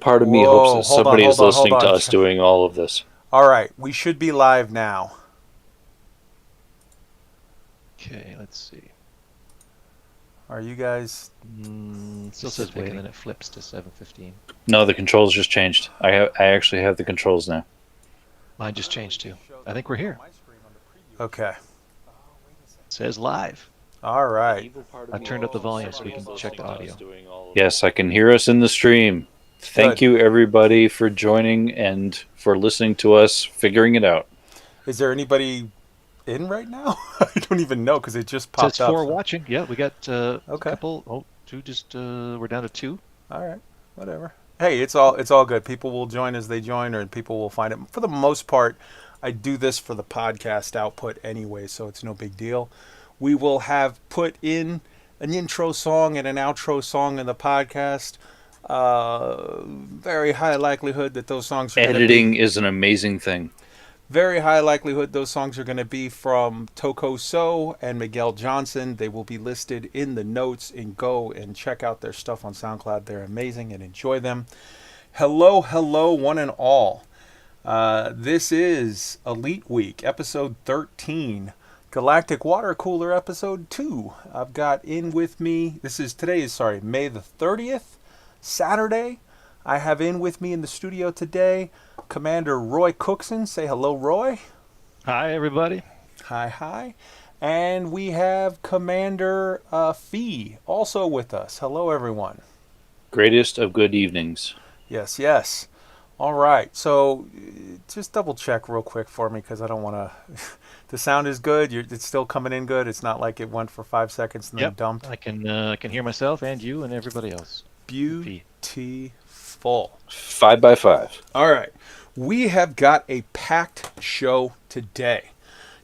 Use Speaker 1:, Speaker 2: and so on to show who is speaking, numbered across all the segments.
Speaker 1: part of me hopes
Speaker 2: Whoa,
Speaker 1: that
Speaker 2: hold on,
Speaker 1: somebody is
Speaker 2: hold on, hold
Speaker 1: listening to
Speaker 2: on.
Speaker 1: us doing all of this.
Speaker 2: All right, we should be live now.
Speaker 3: Okay, let's see.
Speaker 2: Are you guys?
Speaker 3: Still says wait, and then it flips to 7:15.
Speaker 1: No, the controls just changed. I actually have the controls now.
Speaker 3: Mine just changed too. I think we're here.
Speaker 2: Okay.
Speaker 3: It says live.
Speaker 2: All right.
Speaker 3: I turned up the volume so we can check the audio.
Speaker 1: Yes, I can hear us in the stream. Thank
Speaker 2: Good.
Speaker 1: you, everybody, for joining and for listening to us figuring it out.
Speaker 2: Is there anybody in right now? I don't even know because it just
Speaker 3: It says
Speaker 2: popped up.
Speaker 3: 4 watching. Yeah, we got a
Speaker 2: Okay.
Speaker 3: couple. Oh, 2 just. We're down to 2.
Speaker 2: All right. Whatever. Hey, it's all good. People will join as they join, or people will find it. For the most part, I do this for the podcast output anyway, so it's no big deal. We will have put in an intro song and an outro song in the podcast. Very high likelihood that those songs are
Speaker 1: Editing is an amazing thing.
Speaker 2: Very high likelihood those songs are going to be from Toko So and Miguel Johnson. They will be listed in the notes, and go and check out their stuff on SoundCloud. They're amazing and enjoy them. Hello, hello, one and all. This is Elite Week, episode 13. Galactic Watercooler, episode 2. I've got in with me, today is May the 30th, Saturday. I have in with me in the studio today Commander Roy Cookson. Say hello, Roy.
Speaker 3: Hi, everybody.
Speaker 2: Hi, hi. And we have Commander Fee also with us. Hello, everyone.
Speaker 1: Greatest of good evenings.
Speaker 2: Yes, yes. All right. So just double check real quick for me because I don't want to. The sound is good. It's still coming in good. It's not like it went for 5 seconds and then dumped.
Speaker 3: I can hear myself and you and everybody else.
Speaker 2: Beautiful.
Speaker 1: 5 by 5.
Speaker 2: All right. We have got a packed show today.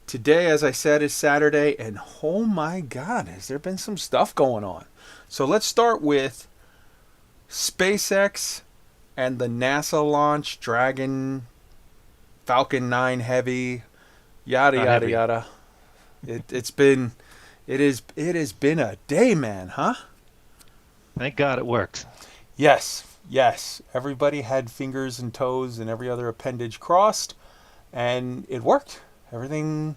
Speaker 2: Today, as I said, is Saturday, and oh my God, has there been some stuff going on. So let's start with SpaceX and the NASA launch, Dragon, Falcon 9 Heavy, yada,
Speaker 3: Not
Speaker 2: yada,
Speaker 3: heavy.
Speaker 2: yada. It has been a day, man, huh?
Speaker 3: Thank God it worked.
Speaker 2: Yes, yes. Everybody had fingers and toes and every other appendage crossed, and it worked. Everything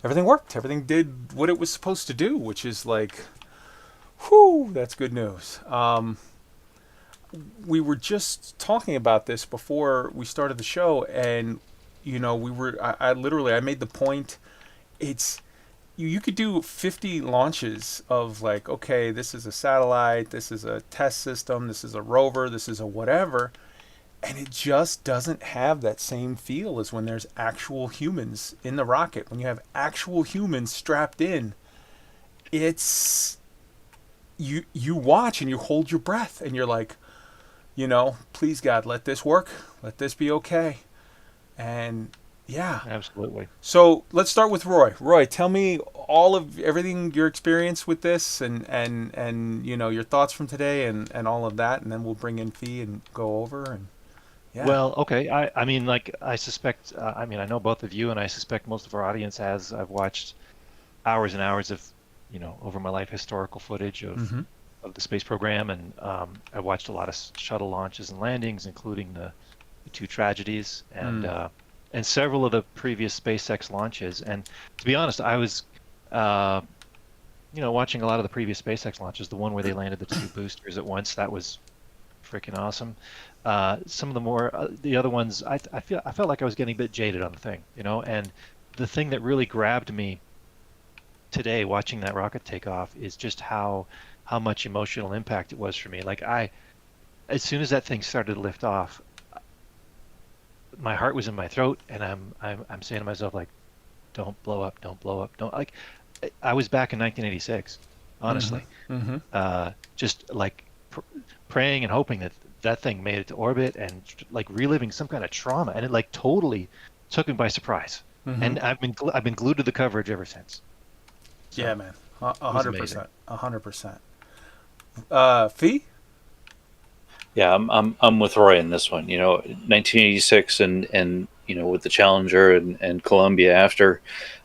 Speaker 2: worked. Everything did what it was supposed to do, which is like, whew, that's good news. We were just talking about this before we started the show, and I made the point. It's you could do 50 launches of like, okay, this is a satellite, this is a test system, this is a rover, this is a whatever, and it just doesn't have that same feel as when there's actual humans in the rocket. When you have actual humans strapped in, it's you watch and you hold your breath and you're like, please God, let this work, let this be okay. And yeah.
Speaker 3: Absolutely.
Speaker 2: So let's start with Roy. Roy, tell me all of everything, your experience with this and your thoughts from today and all of that, and then we'll bring in Fee and go over and yeah.
Speaker 3: Well, okay. I mean, like, I suspect, I know both of you, and I suspect most of our audience has. I've watched hours and hours of, over my life, historical footage of the space program, and I watched a lot of shuttle launches and landings, including the 2 tragedies, and several of the previous SpaceX launches. And to be honest, I was, watching a lot of the previous SpaceX launches, the one where they landed the 2 boosters at once. That was freaking awesome. Some of the more, the other ones, I felt like I was getting a bit jaded on the thing, and the thing that really grabbed me today watching that rocket take off is just how much emotional impact it was for me. Like, as soon as that thing started to lift off, my heart was in my throat, and I'm saying to myself, like, don't blow up, don't, like, I was back in 1986, honestly. Just like praying and hoping that thing made it to orbit, and like reliving some kind of trauma, and it like totally took me by surprise. And I've been glued to the coverage ever since. So,
Speaker 2: yeah, man, 100%, 100%. Fee?
Speaker 1: Yeah, I'm with Roy in this one. 1986 and with the Challenger and Columbia after,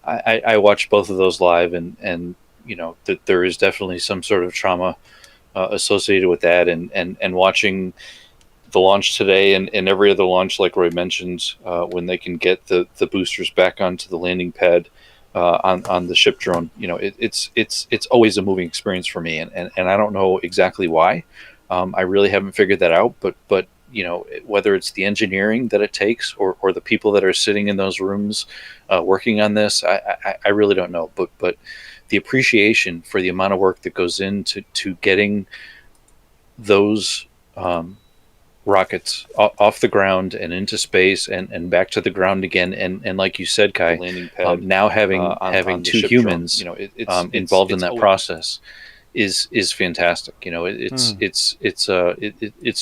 Speaker 1: I watched both of those live, and that there is definitely some sort of trauma associated with that, and watching the launch today and every other launch, like Roy mentioned, when they can get the boosters back onto the landing pad on the ship drone, it's always a moving experience for me, and I don't know exactly why. I really haven't figured that out, but whether it's the engineering that it takes or the people that are sitting in those rooms working on this, I really don't know. But the appreciation for the amount of work that goes into getting those rockets off the ground and into space and back to the ground again, and like you said, Kai, landing pad, now having two humans involved in that process is fantastic. It's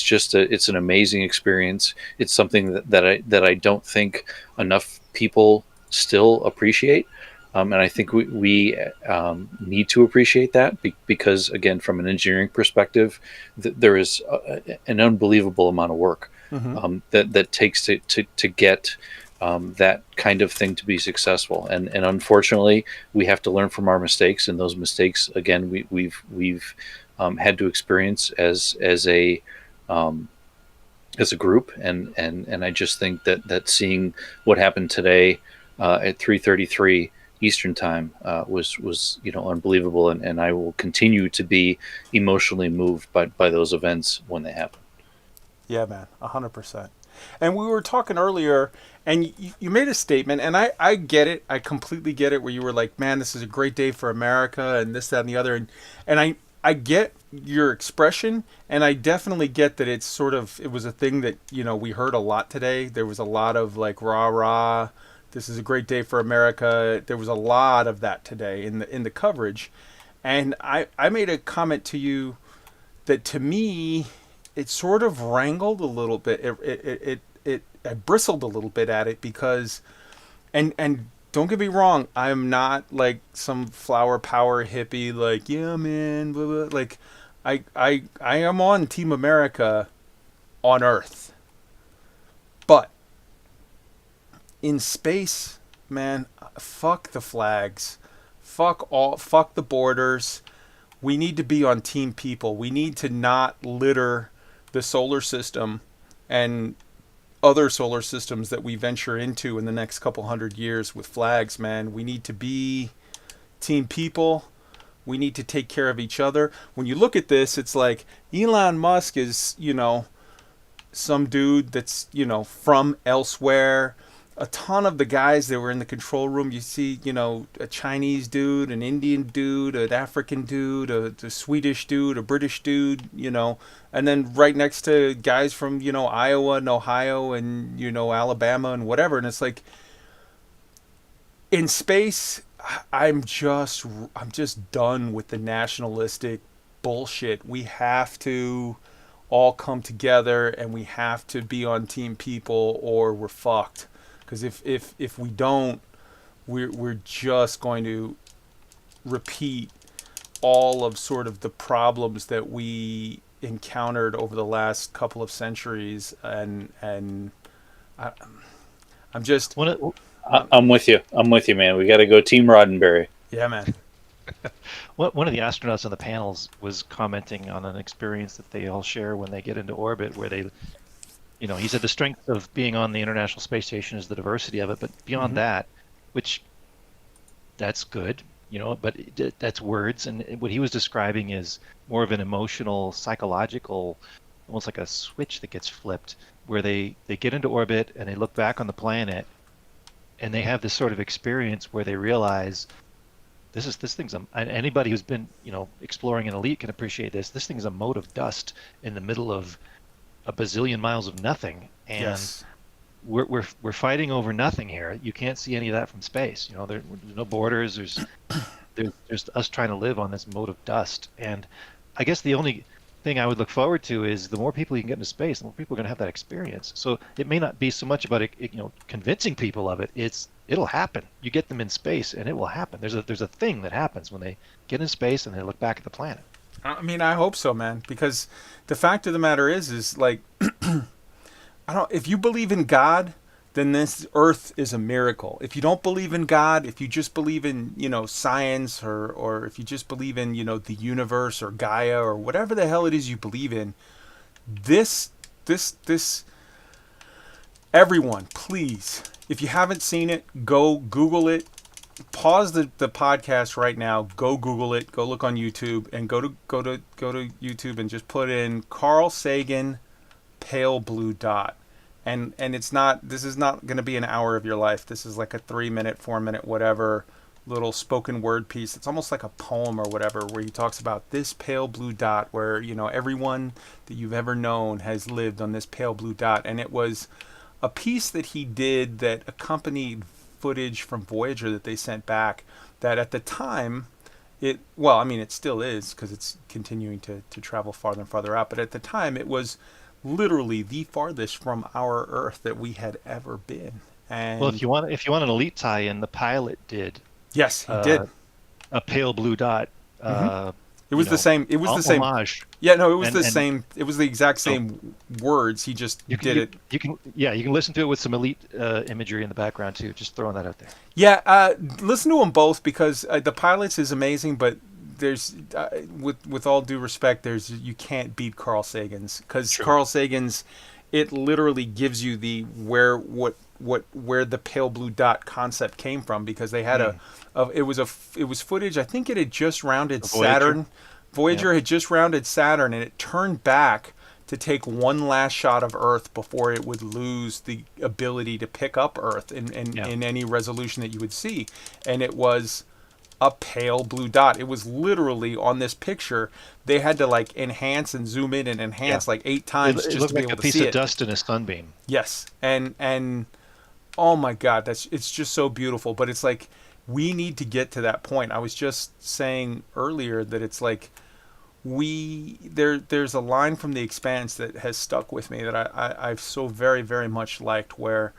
Speaker 1: just it's an amazing experience. It's something that I don't think enough people still appreciate. And I think we need to appreciate that because, again, from an engineering perspective, there is an unbelievable amount of work that takes to get that kind of thing to be successful. And unfortunately, we have to learn from our mistakes. And those mistakes, again, we've had to experience as a group. And I just think that seeing what happened today at 3:33 Eastern time was unbelievable, and I will continue to be emotionally moved by those events when they happen.
Speaker 2: Yeah, man, 100%. And we were talking earlier, and you made a statement, and I get it. I completely get it, where you were like, man, this is a great day for America, and this, that, and the other. And I get your expression, and I definitely get that it was a thing that, we heard a lot today. There was a lot of like, rah, rah, this is a great day for America. There was a lot of that today in the coverage. And I made a comment to you that, to me, it sort of wrangled a little bit. I bristled a little bit at it because, and don't get me wrong, I'm not like some flower power hippie, like, yeah, man, blah, blah. Like, I am on Team America on Earth. But in space, man, fuck the flags. Fuck the borders. We need to be on Team People. We need to not litter the solar system and other solar systems that we venture into in the next couple hundred years with flags, man. We need to be Team People. We need to take care of each other. When you look at this, it's like Elon Musk is, some dude that's, from elsewhere. A ton of the guys that were in the control room, you see, a Chinese dude, an Indian dude, an African dude, a Swedish dude, a British dude, and then right next to guys from, Iowa and Ohio and, Alabama and whatever. And it's like, in space, I'm just done with the nationalistic bullshit. We have to all come together, and we have to be on Team People, or we're fucked. Because if we don't, we're just going to repeat all of sort of the problems that we encountered over the last couple of centuries, and I'm just.
Speaker 1: I'm with you. I'm with you, man. We got to go Team Roddenberry.
Speaker 2: Yeah, man.
Speaker 3: One of the astronauts on the panels was commenting on an experience that they all share when they get into orbit, where they. He said the strength of being on the International Space Station is the diversity of it, but beyond that, which that's good, but that's words. And what he was describing is more of an emotional, psychological, almost like a switch that gets flipped, where they get into orbit and they look back on the planet and they have this sort of experience where they realize this thing's and anybody who's been, exploring an elite can appreciate this. This thing's a mote of dust in the middle of a bazillion miles of nothing, and
Speaker 2: Yes.
Speaker 3: we're fighting over nothing here. You can't see any of that from space. There's no borders. There's us trying to live on this mote of dust. And I guess the only thing I would look forward to is the more people you can get into space, the more people are going to have that experience. So it may not be so much about convincing people of it. It'll happen. You get them in space, and it will happen. There's a thing that happens when they get in space and they look back at the planet.
Speaker 2: I mean, I hope so, man, because the fact of the matter is like, if you believe in God, then this earth is a miracle. If you don't believe in God, if you just believe in, science, or if you just believe in, the universe or Gaia or whatever the hell it is you believe in, this this everyone, please, if you haven't seen it, go Google it. Pause the podcast right now. Go Google it. Go look on YouTube and go to YouTube and just put in Carl Sagan pale blue dot. And it's not. This is not going to be an hour of your life. This is like a 3-minute, 4-minute, whatever little spoken word piece. It's almost like a poem or whatever, where he talks about this pale blue dot, where everyone that you've ever known has lived on this pale blue dot, and it was a piece that he did that accompanied footage from Voyager that they sent back, that at the time it still is, because it's continuing to travel farther and farther out, but at the time it was literally the farthest from our Earth that we had ever been. And
Speaker 3: well, if you want an elite tie-in, the pilot did.
Speaker 2: Yes, he did
Speaker 3: a pale blue dot.
Speaker 2: It was the same. It was the same.
Speaker 3: Homage.
Speaker 2: Yeah, no, it was the same. It was the exact same words. He just did it.
Speaker 3: You can listen to it with some elite imagery in the background too. Just throwing that out there.
Speaker 2: Yeah, listen to them both, because the pilots is amazing, but there's with all due respect, you can't beat Carl Sagan's, because Carl Sagan's, it literally gives you the where the pale blue dot concept came from, because they had it was footage. I think it had just rounded Saturn. Voyager had just rounded Saturn, and it turned back to take one last shot of Earth before it would lose the ability to pick up Earth in any resolution that you would see. And it was a pale blue dot. It was literally on this picture. They had to like enhance and zoom in and enhance like 8 times just to be able to see it. It looked like a piece of
Speaker 3: dust in a sunbeam.
Speaker 2: Yes, and oh my God, it's just so beautiful. But it's like, we need to get to that point. I was just saying earlier that it's like there's a line from The Expanse that has stuck with me that I've so very, very much liked, where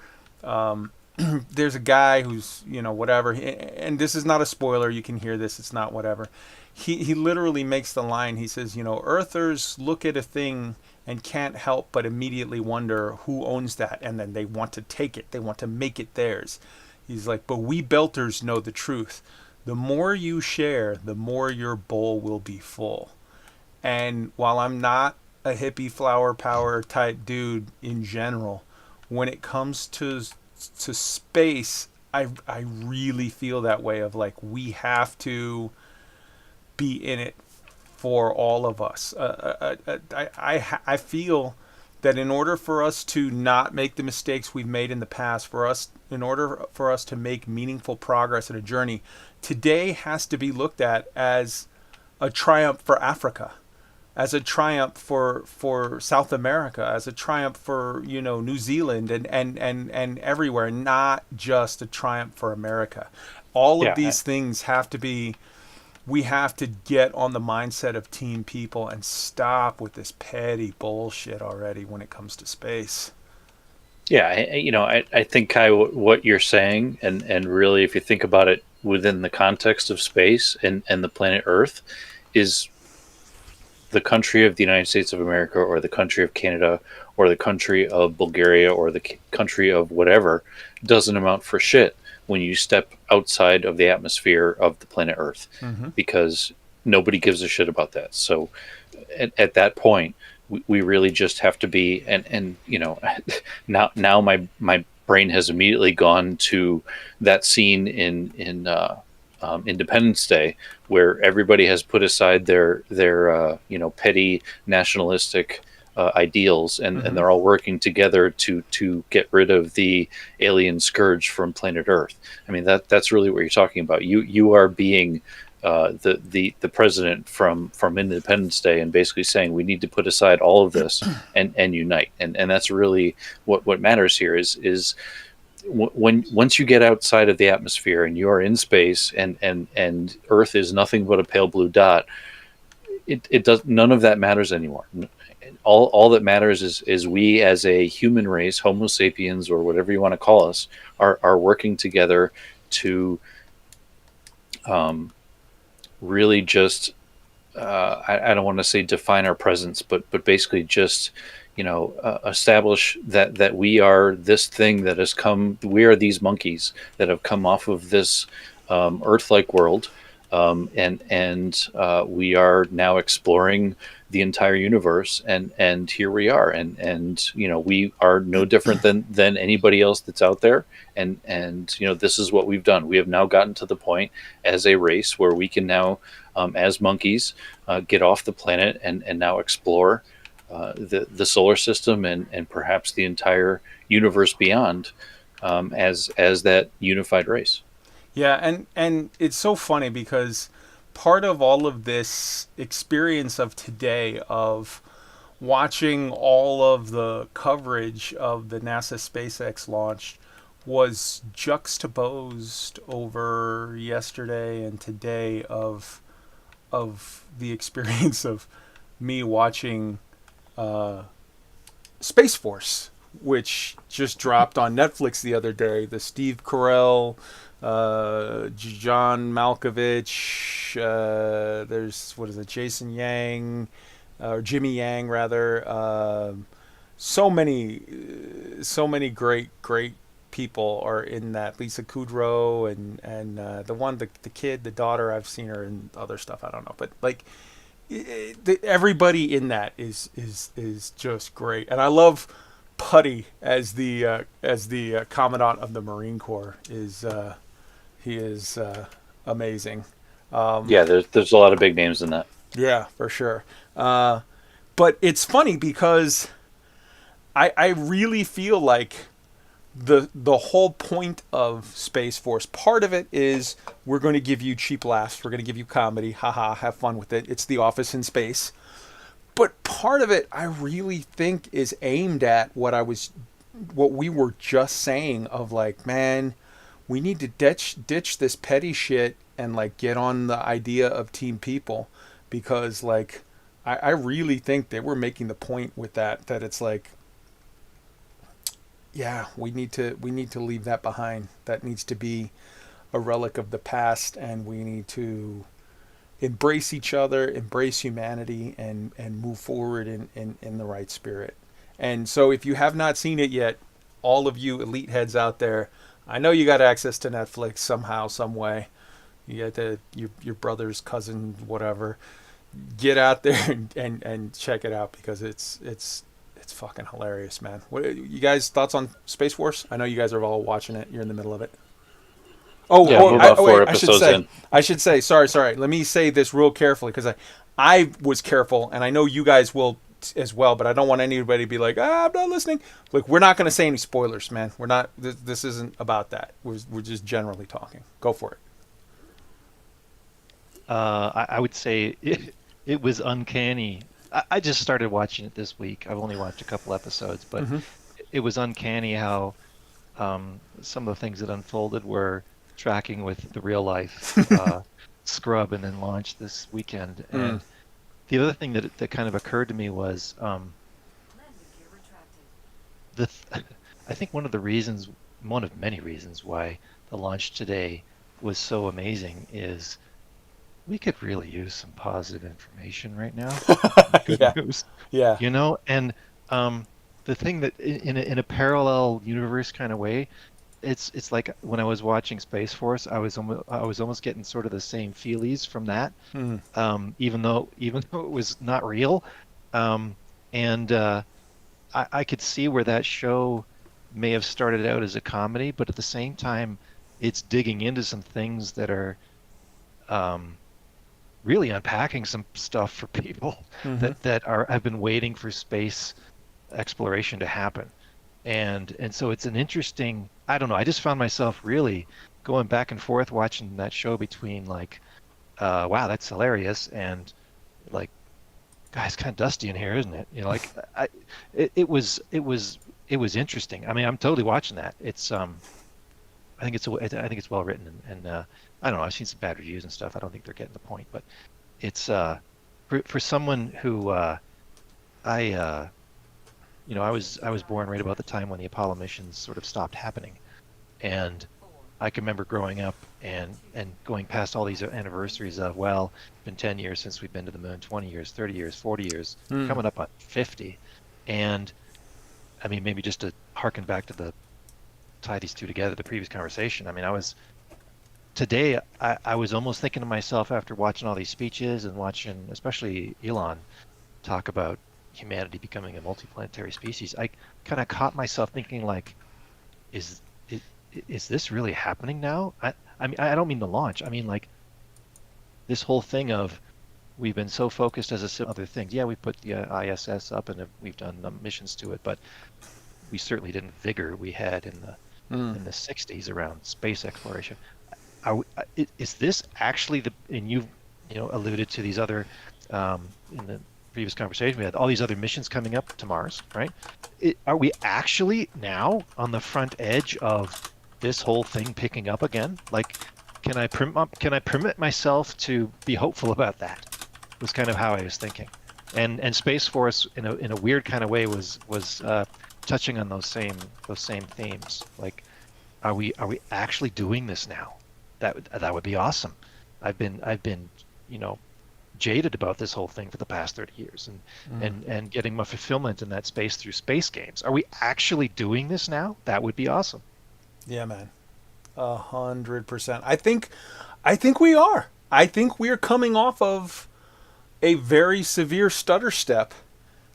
Speaker 2: there's a guy who's, whatever, and this is not a spoiler, you can hear this, it's not whatever. He literally makes the line, he says, Earthers look at a thing and can't help but immediately wonder who owns that, and then they want to take it, they want to make it theirs. He's like, but we Belters know the truth. The more you share, the more your bowl will be full. And while I'm not a hippie flower power type dude in general, when it comes to space, I really feel that way, of like, we have to be in it for all of us. I feel that in order for us to not make the mistakes we've made in the past, in order for us to make meaningful progress in a journey, today has to be looked at as a triumph for Africa, as a triumph for South America, as a triumph for New Zealand and everywhere, not just a triumph for America. All of these things have to be. We have to get on the mindset of team people and stop with this petty bullshit already when it comes to space.
Speaker 1: Yeah, I think, Kai, what you're saying, and really, if you think about it within the context of space and the planet Earth, is the country of the United States of America, or the country of Canada, or the country of Bulgaria, or the country of whatever, doesn't amount for shit when you step outside of the atmosphere of the planet Earth, because nobody gives a shit about that. So at that point, we really just have to be, and now my brain has immediately gone to that scene in Independence Day, where everybody has put aside their petty nationalistic ideals, and they're all working together to get rid of the alien scourge from planet Earth. I mean, that's really what you're talking about. You are being the president from Independence Day, and basically saying we need to put aside all of this and unite. And that's really what matters here is once you get outside of the atmosphere and you are in space, and Earth is nothing but a pale blue dot, it does, none of that matters anymore. All that matters is we as a human race, Homo sapiens, or whatever you want to call us, are working together to really just I don't want to say define our presence, but basically just establish that we are this thing that has come. We are these monkeys that have come off of this Earth-like world, and we are now exploring the entire universe, and here we are, and we are no different than anybody else that's out there, and this is what we've done. We have now gotten to the point as a race where we can now, as monkeys, get off the planet and now explore the solar system, and perhaps the entire universe beyond, as that unified race.
Speaker 2: Yeah, and it's so funny because part of all of this experience of today of watching all of the coverage of the NASA SpaceX launch was juxtaposed over yesterday and today of the experience of me watching Space Force, which just dropped on Netflix the other day. The Steve Carell, John Malkovich, there's, what is it, Jason Yang, or Jimmy Yang rather. So many great people are in that. Lisa Kudrow and the kid, the daughter. I've seen her in other stuff. I don't know, but like everybody in that is just great, and I love Putty as the commandant of the Marine Corps. He is amazing.
Speaker 1: Yeah, there's a lot of big names in that.
Speaker 2: Yeah, for sure. But it's funny because I really feel like the whole point of Space Force, part of it is we're going to give you cheap laughs, we're going to give you comedy, haha, have fun with it. It's The Office in space. But part of it, I really think, is aimed at what we were just saying of like, man, we need to ditch this petty shit and like get on the idea of team people, because like I really think they were making the point with that it's like, yeah, we need to leave that behind. That needs to be a relic of the past, and we need to embrace each other, embrace humanity, and move forward in the right spirit. And so if you have not seen it yet, all of you elite heads out there, I know you got access to Netflix somehow, some way. You got your brother's cousin, whatever. Get out there and check it out, because it's fucking hilarious, man. What you guys thoughts on Space Force? I know you guys are all watching it. You're in the middle of it. Oh,
Speaker 1: Yeah, we're about 4 episodes in.
Speaker 2: I should say, sorry. Let me say this real carefully, because I was careful, and I know you guys will as well, but I don't want anybody to be like, I'm not listening. Like, we're not going to say any spoilers, man. We're not. This isn't about that. We're just generally talking. Go for it.
Speaker 3: I would say it was uncanny. I just started watching it this week. I've only watched a couple episodes, but it was uncanny how some of the things that unfolded were tracking with the real life scrub and then launched this weekend. And the other thing that kind of occurred to me was I think one of many reasons why the launch today was so amazing is we could really use some positive information right now. Good news.
Speaker 2: Yeah.
Speaker 3: And the thing that in a parallel universe kind of way, it's like when I was watching Space Force, I was almost getting sort of the same feelies from that, even though it was not real, and I could see where that show may have started out as a comedy, but at the same time, it's digging into some things that are really unpacking some stuff for people that have been waiting for space exploration to happen. And so it's an interesting, I don't know, I just found myself really going back and forth watching that show between like, wow, that's hilarious, and like, guys, kind of dusty in here, isn't it? Like it was interesting. I mean, I'm totally watching that. It's I think it's well written, and I don't know, I've seen some bad reviews and stuff. I don't think they're getting the point, but it's for someone who I was born right about the time when the Apollo missions sort of stopped happening, and I can remember growing up and going past all these anniversaries of, well, it's been 10 years since we've been to the moon, 20 years, 30 years, 40 years, coming up on 50, and I mean, maybe just to harken back to tie these two together, the previous conversation. I mean, I was today I was almost thinking to myself after watching all these speeches and watching especially Elon talk about humanity becoming a multiplanetary species. I kind of caught myself thinking like, is is, is this really happening now? I mean I don't mean the launch. I mean like this whole thing of we've been so focused as a other things. Yeah, we put the ISS up and we've done missions to it, but we certainly didn't vigor we had
Speaker 2: Mm.
Speaker 3: in the 60s around space exploration. Is this actually the, and you've, alluded to these other, in the previous conversation, we had all these other missions coming up to Mars, right? Are we actually now on the front edge of this whole thing picking up again? Like, can I permit myself to be hopeful about that? Was kind of how I was thinking. And Space Force in a weird kind of way was touching on those same themes. Like, are we actually doing this now? That would be awesome. I've been you know jaded about this whole thing for the past 30 years, and getting my fulfillment in that space through space games. Are we actually doing this now? That would be awesome.
Speaker 2: Yeah, man. 100%. I think we are. I think we are coming off of a very severe stutter step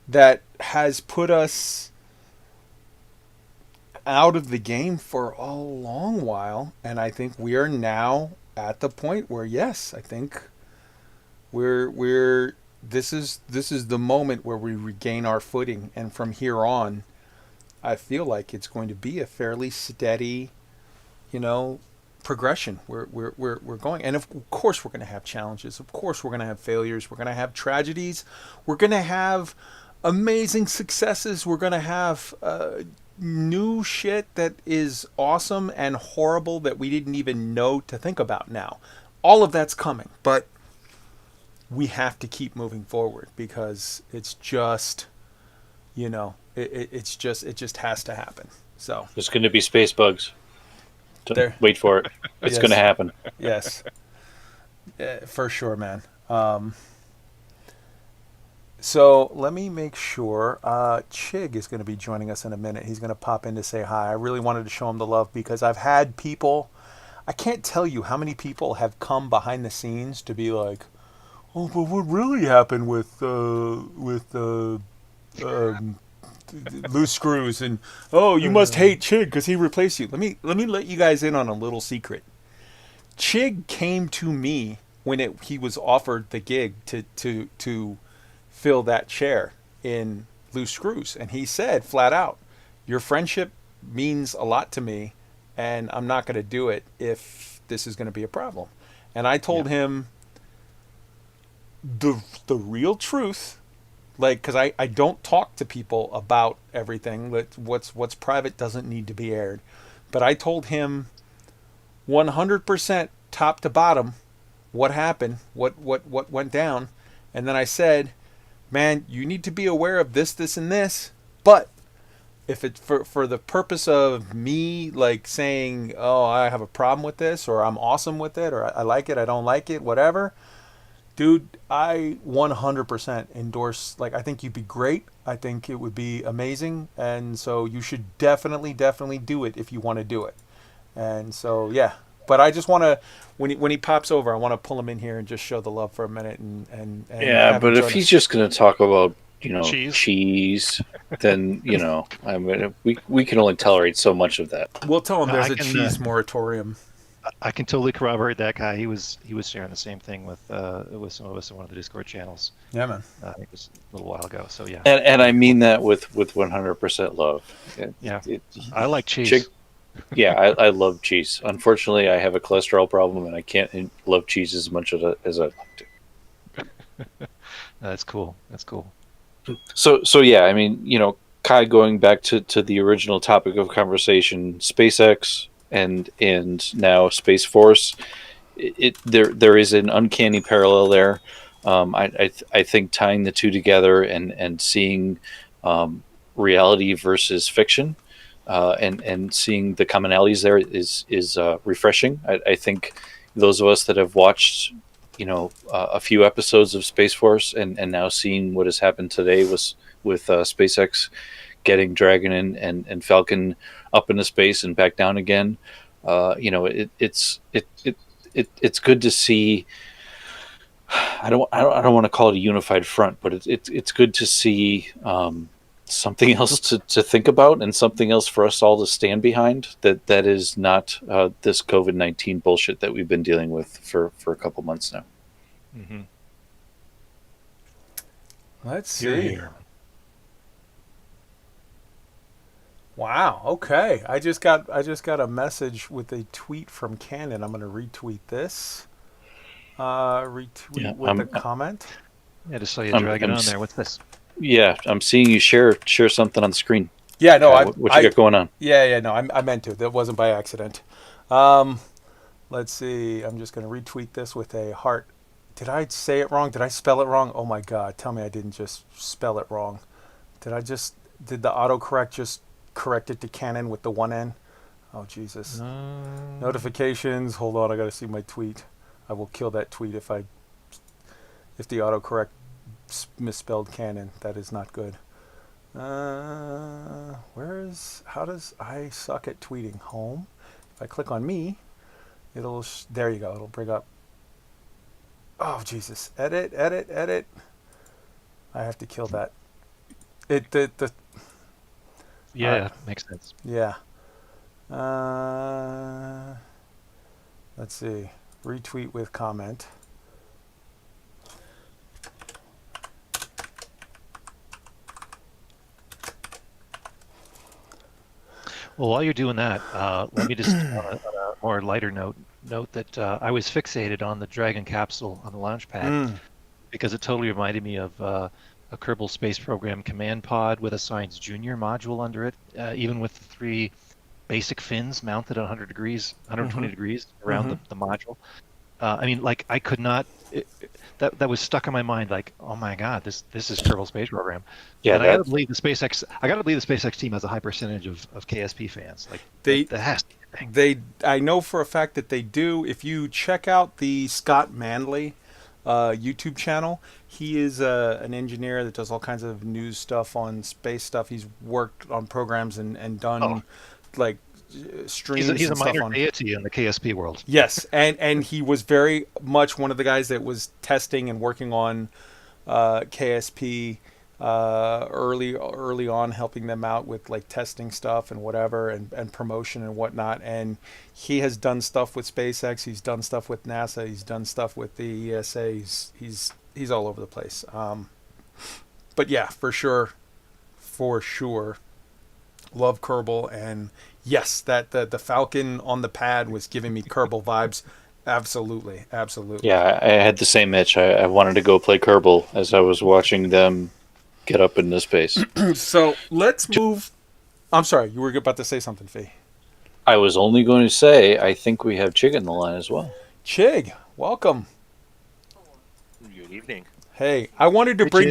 Speaker 2: that has put us out of the game for a long while, and I think we are now at the point where yes, I think we're this is the moment where we regain our footing, and from here on I feel like it's going to be a fairly steady, you know, progression. We're going, and of course we're going to have challenges. Of course we're going to have failures. We're going to have tragedies. We're going to have amazing successes. We're going to have new shit that is awesome and horrible that we didn't even know to think about now. All of that's coming, but we have to keep moving forward because it's just, it just has to happen. So
Speaker 1: There's going to be space bugs.
Speaker 2: there,
Speaker 1: Wait for it. It's
Speaker 2: yes,
Speaker 1: going to happen.
Speaker 2: yes, for sure, man. So let me make sure. Chig is going to be joining us in a minute. He's going to pop in to say hi. I really wanted to show him the love because I've had people. I can't tell you how many people have come behind the scenes to be like, "Oh, but what really happened with um, loose screws?" And oh, you must hate Chig because he replaced you. Let me let you guys in on a little secret. Chig came to me when he was offered the gig to fill that chair in loose screws, and he said flat out, "Your friendship means a lot to me, and I'm not going to do it if this is going to be a problem." And I told
Speaker 3: Yeah.
Speaker 2: him the real truth, like, because I don't talk to people about everything. What's private doesn't need to be aired. But I told him 100% top to bottom what happened, what went down, and then I said, "Man, you need to be aware of this, and this. But if it's for the purpose of me like saying, oh, I have a problem with this, or I'm awesome with it, or I like it, I don't like it, whatever, dude, I 100% endorse. Like, I think you'd be great. I think it would be amazing, and so you should definitely do it if you want to do it." And so yeah, but I just want to, when he pops over, I want to pull him in here and just show the love for a minute and
Speaker 1: Yeah,
Speaker 2: have him
Speaker 1: but if
Speaker 2: join
Speaker 1: he's
Speaker 2: us.
Speaker 1: just going to talk about,
Speaker 3: Cheese.
Speaker 1: cheese, then, I mean, we can only tolerate so much of that.
Speaker 2: We'll tell him
Speaker 3: No,
Speaker 2: there's
Speaker 3: I
Speaker 2: a
Speaker 3: can.
Speaker 2: cheese moratorium.
Speaker 3: I can totally corroborate that guy. He was sharing the same thing with some of us in one of the Discord channels.
Speaker 2: Yeah, man.
Speaker 3: I think it was a little while ago. So yeah,
Speaker 1: And I mean that with 100% love. It,
Speaker 3: yeah.
Speaker 1: it,
Speaker 3: I like cheese.
Speaker 1: Chick- yeah, I love cheese. Unfortunately, I have a cholesterol problem, and I can't love cheese as much as I'd like to.
Speaker 3: That's cool. That's cool.
Speaker 1: So yeah, I mean, Kai, going back to the original topic of conversation, SpaceX and now Space Force, there is an uncanny parallel there. I think tying the two together and seeing reality versus fiction, and seeing the commonalities there is refreshing. I think those of us that have watched a few episodes of Space Force and now seeing what has happened today with SpaceX getting Dragon and Falcon up into space and back down again, it's it's good to see. I don't want to call it a unified front, but it's good to see something else to think about and something else for us all to stand behind. That is not this COVID-19 bullshit that we've been dealing with for a couple months now.
Speaker 3: Mm-hmm.
Speaker 2: Let's see.
Speaker 3: Here.
Speaker 2: Wow. Okay. I just got a message with a tweet from Canon. I'm going to retweet this. Retweet with the comment.
Speaker 3: Yeah, just saw you drag it on there. What's this?
Speaker 1: Yeah, I'm seeing you share something on the screen.
Speaker 2: Yeah, no,
Speaker 1: what you got going on?
Speaker 2: Yeah, no, I meant to. That wasn't by accident. Let's see. I'm just going to retweet this with a heart. Did I say it wrong? Did I spell it wrong? Oh my God! Tell me I didn't just spell it wrong. Did the autocorrect just correct it to Canon with the one N? Oh Jesus! Notifications. Hold on, I got to see my tweet. I will kill that tweet if the autocorrect misspelled Canon. That is not good. How does I suck at tweeting? Home. If I click on me, there you go. It'll bring up. Oh Jesus! Edit. I have to kill that.
Speaker 3: Yeah, makes sense.
Speaker 2: Yeah. Let's see. Retweet with comment.
Speaker 3: Well, while you're doing that, let me just, on a more lighter note that I was fixated on the Dragon capsule on the launch pad because it totally reminded me of a Kerbal Space Program command pod with a Science Junior module under it, even with the 3 basic fins mounted at 100 degrees, 120 degrees around the module. I mean, like, I could not. That was stuck in my mind. Like, oh my God, this is Kerbal Space Program. Yeah, and I gotta believe the SpaceX team has a high percentage of KSP fans. Like, that has to be a thing.
Speaker 2: I know for a fact that they do. If you check out the Scott Manley YouTube channel, he is an engineer that does all kinds of news stuff on space stuff. He's worked on programs and done like streams.
Speaker 3: He's a minor
Speaker 2: on
Speaker 3: deity in the KSP world.
Speaker 2: Yes, and he was very much one of the guys that was testing and working on KSP early on, helping them out with like testing stuff and whatever and promotion and whatnot. And he has done stuff with SpaceX. He's done stuff with NASA. He's done stuff with the ESA. He's all over the place. But yeah, for sure, love Kerbal. And yes, that the Falcon on the pad was giving me Kerbal vibes. Absolutely.
Speaker 1: Yeah, I had the same itch. I wanted to go play Kerbal as I was watching them get up into space.
Speaker 2: So let's move. I'm sorry, you were about to say something, Fee.
Speaker 1: I was only going to say I think we have Chig in the line as well.
Speaker 2: Chig, welcome.
Speaker 4: Good evening.
Speaker 2: Hey, I wanted to bring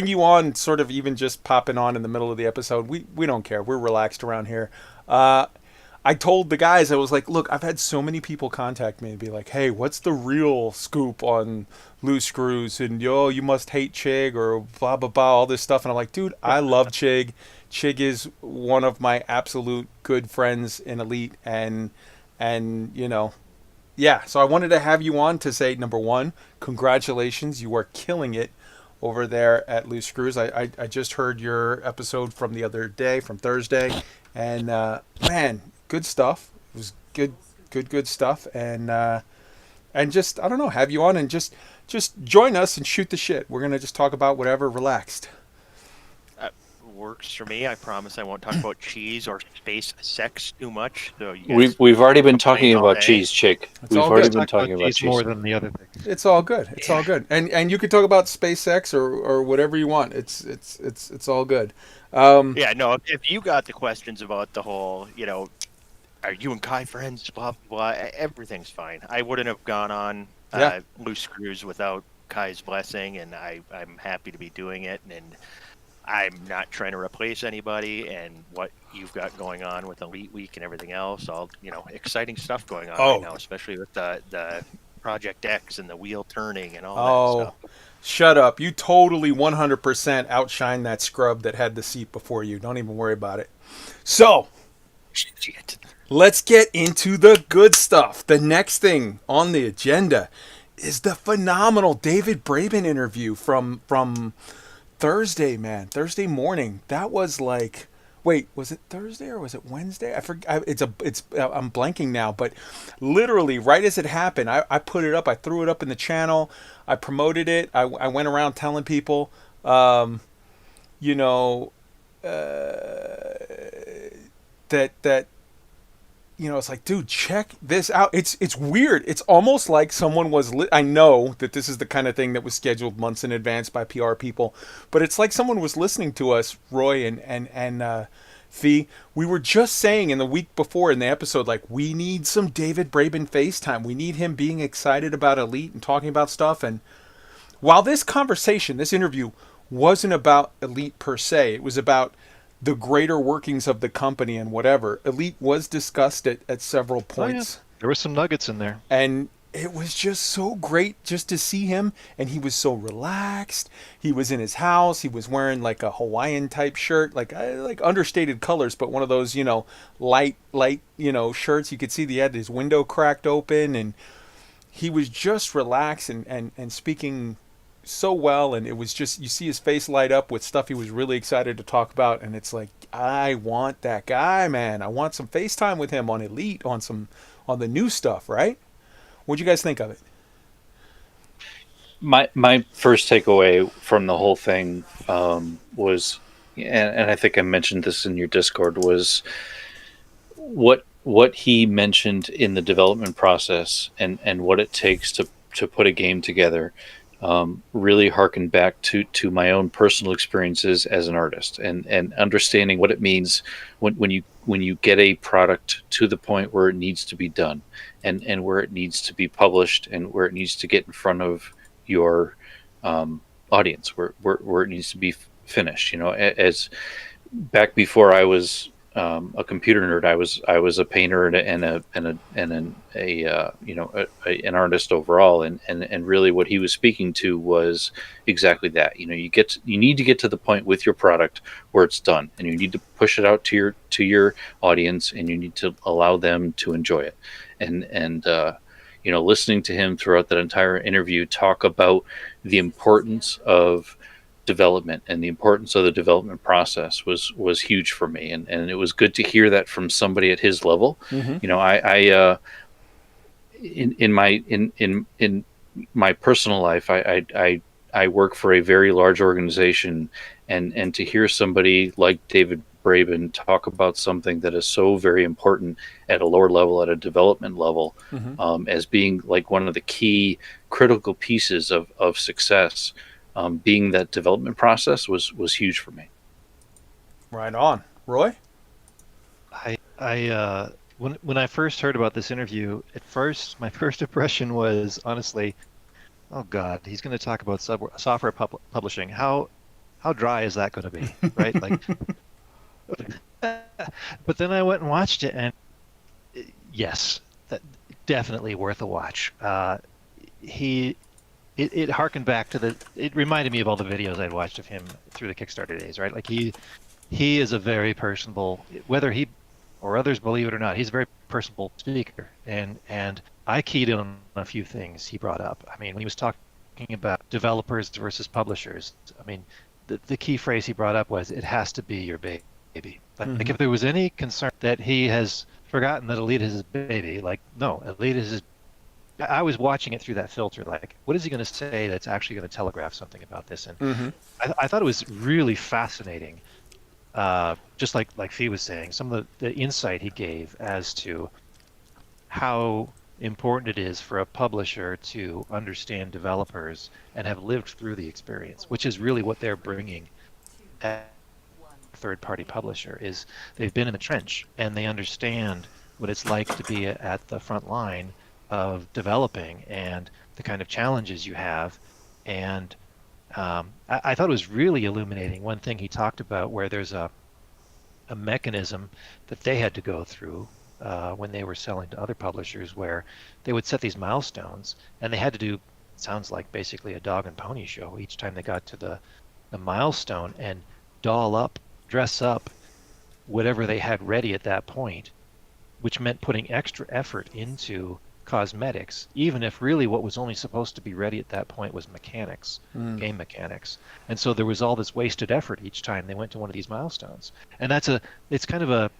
Speaker 2: you on, sort of even just popping on in the middle of the episode. We don't care. We're relaxed around here. I told the guys, I was like, look, I've had so many people contact me and be like, hey, what's the real scoop on Loose Screws? And you must hate Chig or blah, blah, blah, all this stuff. And I'm like, dude, I love Chig. Chig is one of my absolute good friends in Elite. And yeah, so I wanted to have you on to say, number one, congratulations. You are killing it over there at Loose Screws. I just heard your episode from the other day, from Thursday. And, man, good stuff. It was good stuff. And just, I don't know, have you on and just join us and shoot the shit. We're going to just talk about whatever, relaxed.
Speaker 4: Works for me. I promise I won't talk about cheese or space sex too much. So
Speaker 1: we've already been talking about cheese, Chick. We've already been talking about cheese
Speaker 3: more than the other thing.
Speaker 2: It's all good. It's all good. And you can talk about SpaceX or whatever you want. It's all good.
Speaker 4: Yeah, no. If you got the questions about the whole, are you and Kai friends? Blah blah. Everything's fine. I wouldn't have gone on Loose Screws without Kai's blessing, and I'm happy to be doing it. And I'm not trying to replace anybody, and what you've got going on with Elite Week and everything else, all exciting stuff going on right now, especially with the Project X and the wheel turning and all that stuff.
Speaker 2: Shut up. You totally 100% outshine that scrub that had the seat before you. Don't even worry about it. So,
Speaker 4: Shit.
Speaker 2: let's get into the good stuff. The next thing on the agenda is the phenomenal David Braben interview from Thursday, man. Thursday morning. That was like, wait, was it Thursday or was it Wednesday? I forget. I'm blanking now, but literally right as it happened, I put it up. I threw it up in the channel. I promoted it. I went around telling people, you know, that it's like, dude, check this out. It's weird. It's almost like someone was. I know that this is the kind of thing that was scheduled months in advance by PR people, but it's like someone was listening to us, Roy and Fee. We were just saying in the week before in the episode, like, we need some David Braben FaceTime. We need him being excited about Elite and talking about stuff. And while this conversation, this interview, wasn't about Elite per se, it was about the greater workings of the company and whatever. Elite was discussed at several points.
Speaker 3: Oh, yeah. There were some nuggets in there.
Speaker 2: And it was just so great just to see him. And he was so relaxed. He was in his house. He was wearing like a Hawaiian type shirt, like understated colors, but one of those, light, shirts. You could see he had his window cracked open, and he was just relaxed and speaking so well, and it was just, you see his face light up with stuff he was really excited to talk about, and it's like, I want that guy, man. I want some FaceTime with him on Elite, on the new stuff, right? What'd you guys think of it?
Speaker 1: My first takeaway from the whole thing was, and I think I mentioned this in your Discord, was what he mentioned in the development process and what it takes to put a game together. Really harkened back to my own personal experiences as an artist and understanding what it means when you get a product to the point where it needs to be done and where it needs to be published and where it needs to get in front of your audience, where it needs to be finished. As back before I was a computer nerd, I was a painter and an artist overall, and really what he was speaking to was exactly that. You need to get to the point with your product where it's done, and you need to push it out to your audience, and you need to allow them to enjoy it. And listening to him throughout that entire interview talk about the importance of development and the importance of the development process was huge for me, and it was good to hear that from somebody at his level.
Speaker 2: Mm-hmm.
Speaker 1: In my personal life, I work for a very large organization, and to hear somebody like David Braben talk about something that is so very important at a lower level, at a development level,
Speaker 2: Mm-hmm.
Speaker 1: as being like one of the key critical pieces of success. Being that development process was huge for me.
Speaker 2: Right on. Roy?
Speaker 3: When I first heard about this interview, my first impression was honestly, oh God, he's going to talk about software publishing. How dry is that going to be, right? Like, but then I went and watched it, and yes, that definitely worth a watch. It harkened back to it reminded me of all the videos I'd watched of him through the Kickstarter days, right? Like he is a very personable, whether he or others believe it or not, he's a very personable speaker. And I keyed in on a few things he brought up. I mean, when he was talking about developers versus publishers, I mean, the key phrase he brought up was, it has to be your baby. Like if there was any concern that he has forgotten that Elite is his baby, like, no, Elite is his. I was watching it through that filter, like, what is he going to say that's actually going to telegraph something about this? And I thought it was really fascinating, just like Fee was saying, some of the insight he gave as to how important it is for a publisher to understand developers and have lived through the experience, which is really what they're bringing as a third-party publisher. Is they've been in the trench and they understand what it's like to be at the front line of developing and the kind of challenges you have. And I thought it was really illuminating. One thing he talked about, where there's a mechanism that they had to go through when they were selling to other publishers, where they would set these milestones, and they had to do, sounds like basically a dog and pony show each time they got to the milestone, and dress up whatever they had ready at that point which meant putting extra effort into cosmetics, even if really what was only supposed to be ready at that point was mechanics, game mechanics. And so there was all this wasted effort each time they went to one of these milestones. And it's kind of a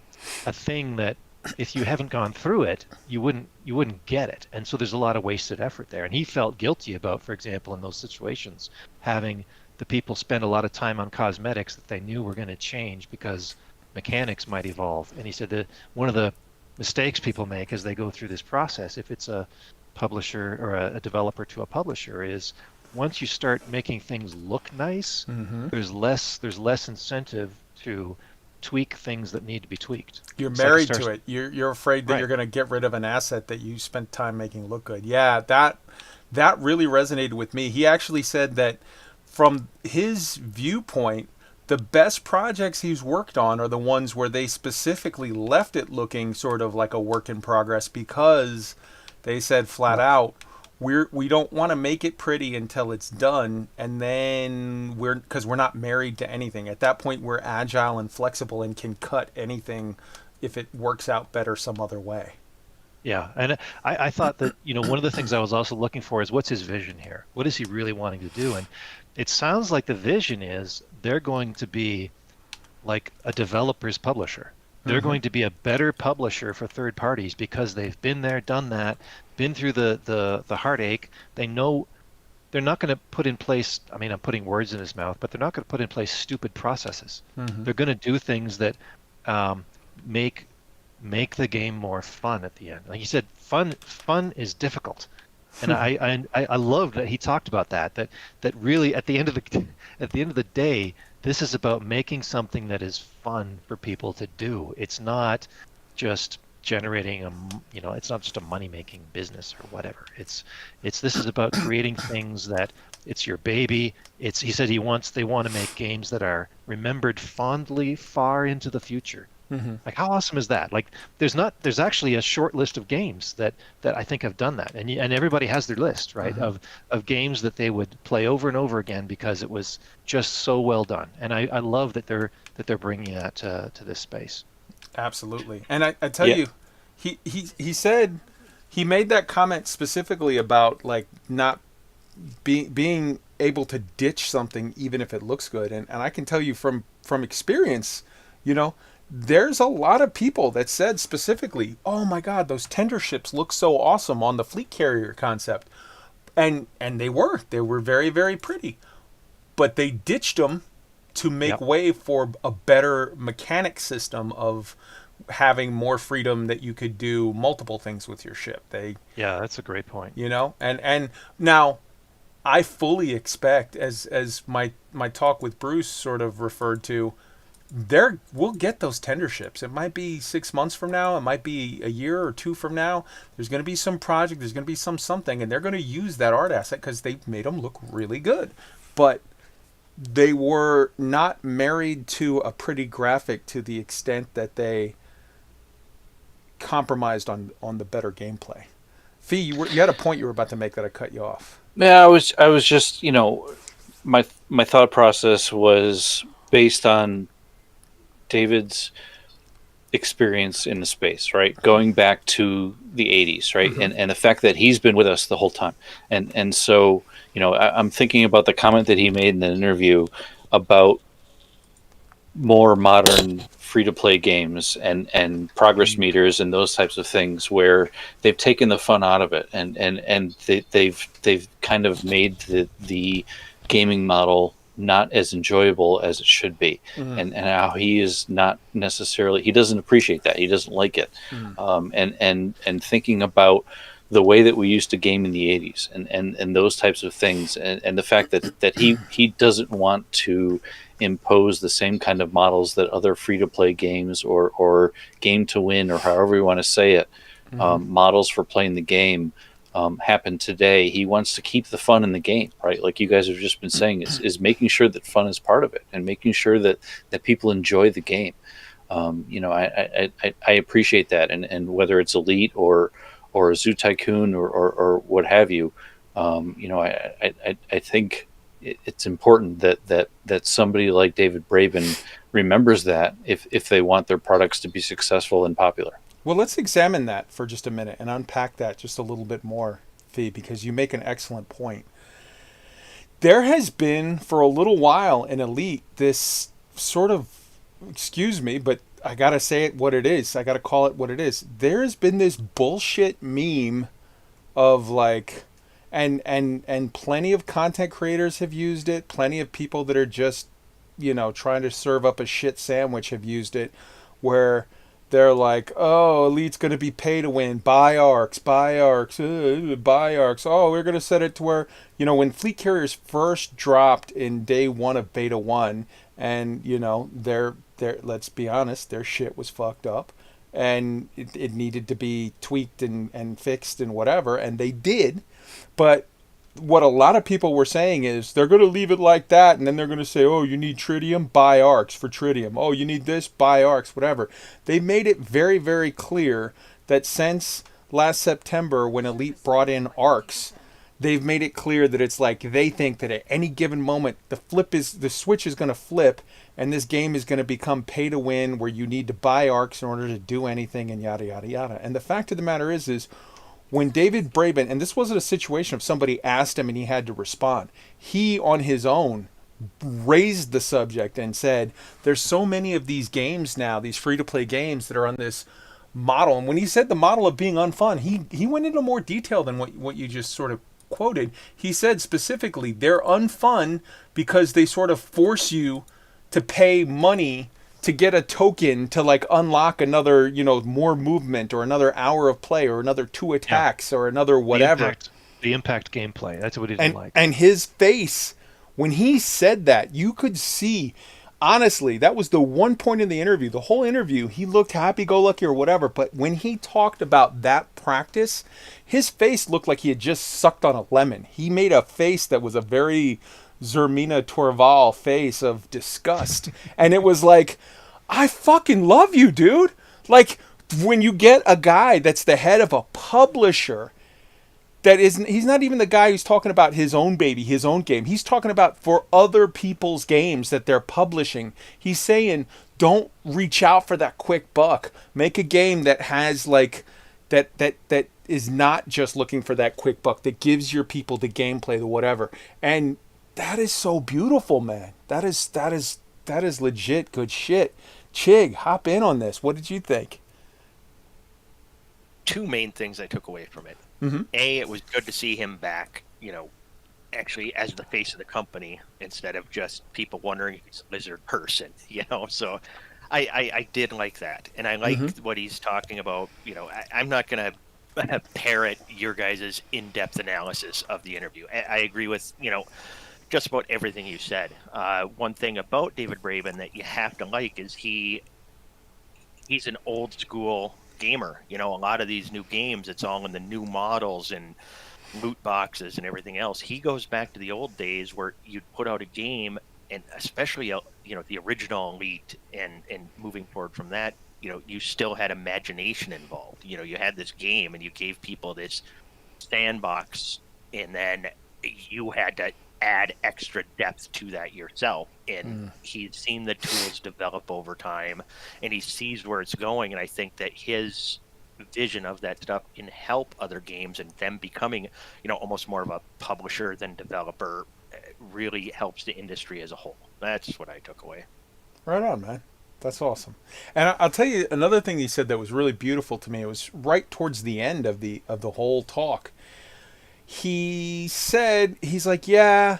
Speaker 3: thing that if you haven't gone through it, you wouldn't get it. And so there's a lot of wasted effort there. And he felt guilty about, for example, in those situations, having the people spend a lot of time on cosmetics that they knew were going to change because mechanics might evolve. And he said that one of the mistakes people make as they go through this process, if it's a publisher or a developer to a publisher, is once you start making things look nice, there's less incentive to tweak things that need to be tweaked.
Speaker 2: You're
Speaker 3: It's
Speaker 2: married
Speaker 3: like
Speaker 2: to it. You're afraid that
Speaker 3: Right.
Speaker 2: you're going to get rid of an asset that you spent time making look good. Yeah, that really resonated with me. He actually said that from his viewpoint, the best projects he's worked on are the ones where they specifically left it looking sort of like a work in progress, because they said flat out, we don't want to make it pretty until it's done, and then because we're not married to anything. At that point, we're agile and flexible and can cut anything if it works out better some other way.
Speaker 3: Yeah, and I thought that, one of the things I was also looking for is what's his vision here? What is he really wanting to do? And it sounds like the vision is they're going to be like a developer's publisher. They're going to be a better publisher for third parties because they've been there, done that, been through the heartache. They know they're not going to put in place, I mean, I'm putting words in his mouth, but they're not going to put in place stupid processes. They're going to do things that make the game more fun at the end. Like you said, fun is difficult. And I love that he talked about that really at the end of the day, this is about making something that is fun for people to do. It's not just generating it's not just a money-making business or whatever. This is about creating things that it's your baby. He said they want to make games that are remembered fondly far into the future. Like, how awesome is that? Like, there's actually a short list of games that I think have done that, and everybody has their list, right, of games that they would play over and over again because it was just so well done. And I love that they're bringing that to this space.
Speaker 2: Absolutely. And I tell you, he said he made that comment specifically about like not being able to ditch something even if it looks good. And I can tell you from experience, there's a lot of people that said specifically, "Oh my God, those tender ships look so awesome on the fleet carrier concept," and they were very, very pretty, but they ditched them to make way for a better mechanic system of having more freedom that you could do multiple things with your ship.
Speaker 3: Yeah, that's a great point.
Speaker 2: And now I fully expect, as my talk with Bruce sort of referred to, we'll get those tender ships. It might be 6 months from now. It might be a year or two from now. There's going to be some project. There's going to be something, and they're going to use that art asset because they made them look really good. But they were not married to a pretty graphic to the extent that they compromised on the better gameplay. Fee, you had a point you were about to make that I cut you off.
Speaker 1: Yeah, I was just, my thought process was based on David's experience in the space, right? Going back to the 80s, right? And the fact that he's been with us the whole time. And so, I'm thinking about the comment that he made in the interview about more modern free-to-play games and progress meters and those types of things where they've taken the fun out of it and they've kind of made the gaming model not as enjoyable as it should be, and how he is not necessarily, he doesn't appreciate that, he doesn't like it, and thinking about the way that we used to game in the 80s and those types of things, and the fact that he doesn't want to impose the same kind of models that other free-to-play games or game to win, or however you want to say it, models for playing the game happen today. He wants to keep the fun in the game, right? Like you guys have just been saying, is making sure that fun is part of it and making sure that people enjoy the game. I appreciate that, and whether it's Elite or a Zoo Tycoon or what have you, I think it's important that somebody like David Braben remembers that if they want their products to be successful and popular.
Speaker 2: Well, let's examine that for just a minute and unpack that just a little bit more, Fee, because you make an excellent point. There has been for a little while in Elite this sort of, excuse me, but I gotta say it what it is. I gotta call it what it is. There has been this bullshit meme of like, and plenty of content creators have used it. Plenty of people that are just, trying to serve up a shit sandwich have used it, where they're like, oh, Elite's going to be pay to win. Buy arcs, buy arcs, buy arcs. Oh, we're going to set it to where, when fleet carriers first dropped in day one of beta one, and, their let's be honest, their shit was fucked up. And it needed to be tweaked and fixed and whatever. And they did. But what a lot of people were saying is they're going to leave it like that, and then they're going to say, oh, you need tritium, buy arcs for tritium. Oh, you need this, buy arcs, whatever. They made it very, very clear that since last September when Elite brought in arcs, they've made it clear that it's like they think that at any given moment the switch is going to flip, and this game is going to become pay to win, where you need to buy arcs in order to do anything, and yada yada yada. And the fact of the matter is when David Braben, and this wasn't a situation of somebody asked him and he had to respond, he on his own raised the subject and said, there's so many of these games now, these free-to-play games that are on this model. And when he said the model of being unfun, he went into more detail than what you just sort of quoted. He said specifically they're unfun because they sort of force you to pay money to get a token to like unlock another, more movement or another hour of play or another 2 attacks or another whatever.
Speaker 3: The impact gameplay. That's what he didn't like.
Speaker 2: And his face, when he said that, you could see, honestly, that was the one point in the interview. The whole interview, he looked happy-go-lucky or whatever, but when he talked about that practice, his face looked like he had just sucked on a lemon. He made a face that was a very Zermina Torval face of disgust. And it was like, I fucking love you, dude. Like, when you get a guy that's the head of a publisher he's not even the guy who's talking about his own baby, his own game. He's talking about for other people's games that they're publishing. He's saying, don't reach out for that quick buck. Make a game that has like that is not just looking for that quick buck, that gives your people the gameplay, the whatever. And that is so beautiful, man. That is legit good shit. Chig, hop in on this. What did you think?
Speaker 4: Two main things I took away from it.
Speaker 2: Mm-hmm.
Speaker 4: A, it was good to see him back, actually as the face of the company instead of just people wondering if he's a lizard person, So I did like that. And I liked what he's talking about. I'm not going to parrot your guys' in-depth analysis of the interview. I agree with, just about everything you said. One thing about David Braben that you have to like is he's an old school gamer. A lot of these new games, it's all in the new models and loot boxes and everything else. He goes back to the old days where you'd put out a game, and especially the original Elite, and moving forward from that, you still had imagination involved. You had this game and you gave people this sandbox, and then you had to add extra depth to that yourself. And he's seen the tools develop over time, and he sees where it's going. And I think that his vision of that stuff can help other games, and them becoming, almost more of a publisher than developer, really helps the industry as a whole. That's what I took away.
Speaker 2: Right on, man. That's awesome. And I'll tell you another thing he said that was really beautiful to me. It was right towards the end of the whole talk. He said, he's like, yeah,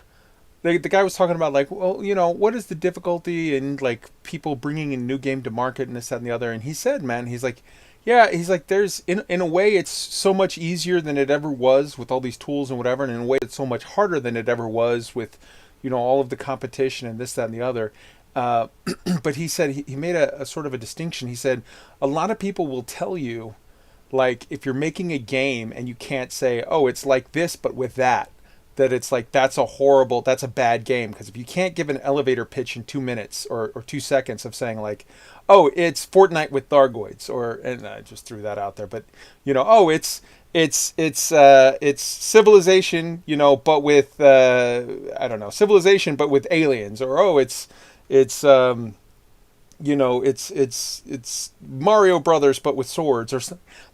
Speaker 2: the guy was talking about like, well, what is the difficulty in like people bringing a new game to market and this, that, and the other. And he said, man, he's like, yeah, he's like, there's in a way it's so much easier than it ever was with all these tools and whatever. And in a way it's so much harder than it ever was with, all of the competition and this, that, and the other. But he said, he made a sort of a distinction. He said, a lot of people will tell you, like, if you're making a game and you can't say, oh, it's like this, but with that it's like, that's a bad game. Because if you can't give an elevator pitch in 2 minutes or 2 seconds of saying like, oh, it's Fortnite with Thargoids, and I just threw that out there, but, oh, it's Civilization, but with, I don't know, Civilization, but with aliens, or, oh, it's it's Mario Brothers but with swords, or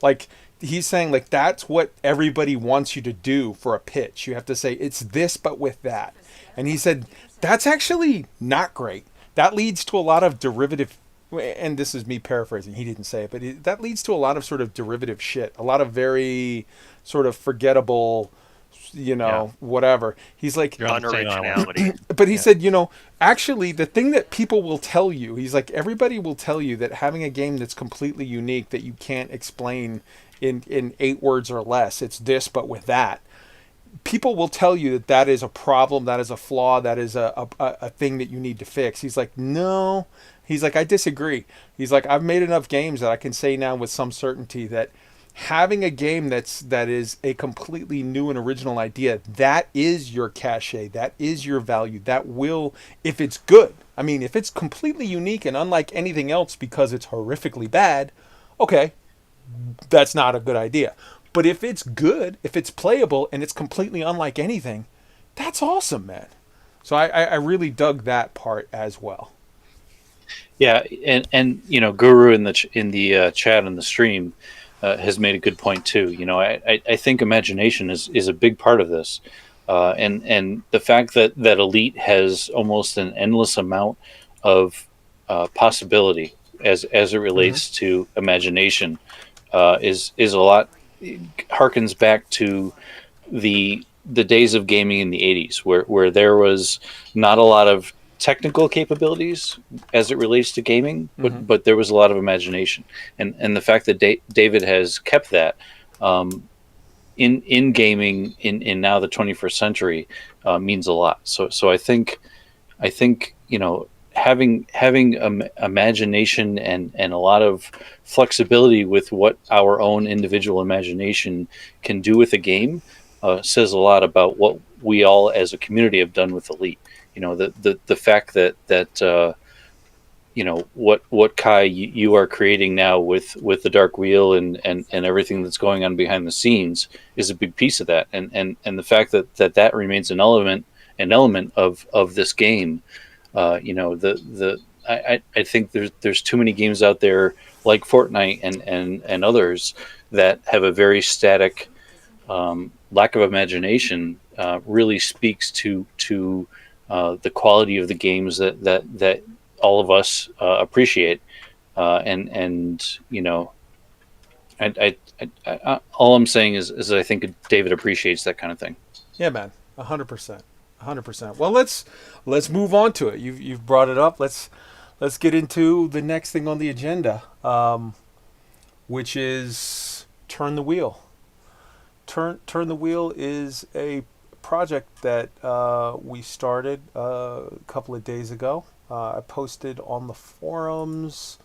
Speaker 2: like he's saying like that's what everybody wants you to do for a pitch. You have to say it's this but with that. And he said that's actually not great. That leads to a lot of derivative, and this is me paraphrasing. He didn't say it, but that leads to a lot of sort of derivative shit. A lot of very sort of forgettable, whatever. He's like,
Speaker 3: You're on the same island.
Speaker 4: Unoriginality.
Speaker 2: but he said, actually, the thing that people will tell you, he's like, everybody will tell you that having a game that's completely unique that you can't explain in 8 words or less, it's this but with that. People will tell you that that is a problem, that is a flaw, that is a thing that you need to fix. He's like, no. He's like, I disagree. He's like, I've made enough games that I can say now with some certainty that having a game that is a completely new and original idea, that is your cachet, that is your value, that will, if it's good. I mean, if it's completely unique and unlike anything else because it's horrifically bad, okay, that's not a good idea. But if it's good, if it's playable and it's completely unlike anything, that's awesome, man. So I really dug that part as well.
Speaker 1: Yeah, and Guru in the chat and the stream has made a good point too. I think imagination is a big part of this, and the fact that Elite has almost an endless amount of possibility as it relates to imagination is a lot. Harkens back to the days of gaming in the 80s where there was not a lot of technical capabilities as it relates to gaming, but there was a lot of imagination, and the fact that David has kept that in gaming in now the 21st century means a lot. So I think having imagination and a lot of flexibility with what our own individual imagination can do with a game says a lot about what we all as a community have done with Elite. The fact that what Kai you are creating now with the Dark Wheel and everything that's going on behind the scenes is a big piece of that, and the fact that remains an element of this game. I think there's too many games out there like Fortnite and others that have a very static lack of imagination. Really speaks to the quality of the games that all of us appreciate, and all I'm saying is I think David appreciates that kind of thing.
Speaker 2: Yeah, man, 100%. 100%. Well, let's move on to it. You've brought it up. Let's get into the next thing on the agenda, which is Turn the Wheel. Turn the Wheel is a project that we started a couple of days ago. I posted on the forums.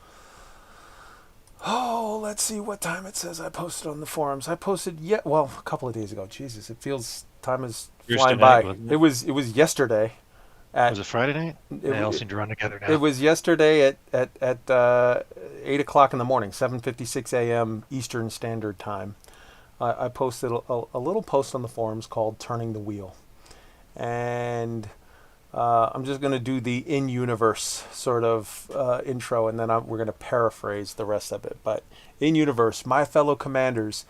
Speaker 2: Oh, let's see what time it says I posted on the forums. I posted a couple of days ago. Jesus, it feels time is flying by. It was yesterday.
Speaker 3: Was it Friday night? They all seem to run together now.
Speaker 2: It was yesterday at 8 o'clock in the morning, 7:56 a.m. Eastern Standard Time. I posted a little post on the forums called "Turning the Wheel," and I'm just going to do the in-universe sort of intro, and then we're going to paraphrase the rest of it. But in-universe, my fellow commanders,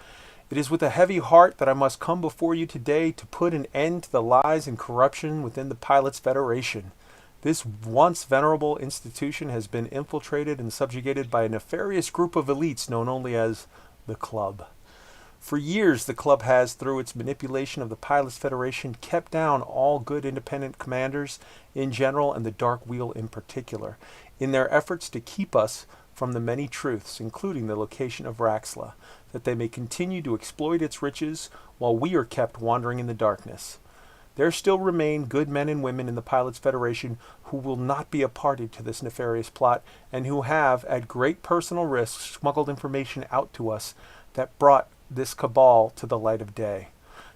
Speaker 2: it is with a heavy heart that I must come before you today to put an end to the lies and corruption within the Pilots Federation. This once venerable institution has been infiltrated and subjugated by a nefarious group of elites known only as the Club. For years, the Club has, through its manipulation of the Pilots Federation, kept down all good independent commanders in general and the Dark Wheel in particular, in their efforts to keep us from the many truths, including the location of Raxla, that they may continue to exploit its riches while we are kept wandering in the darkness. There still remain good men and women in the Pilots Federation who will not be a party to this nefarious plot and who have, at great personal risk, smuggled information out to us that brought this cabal to the light of day.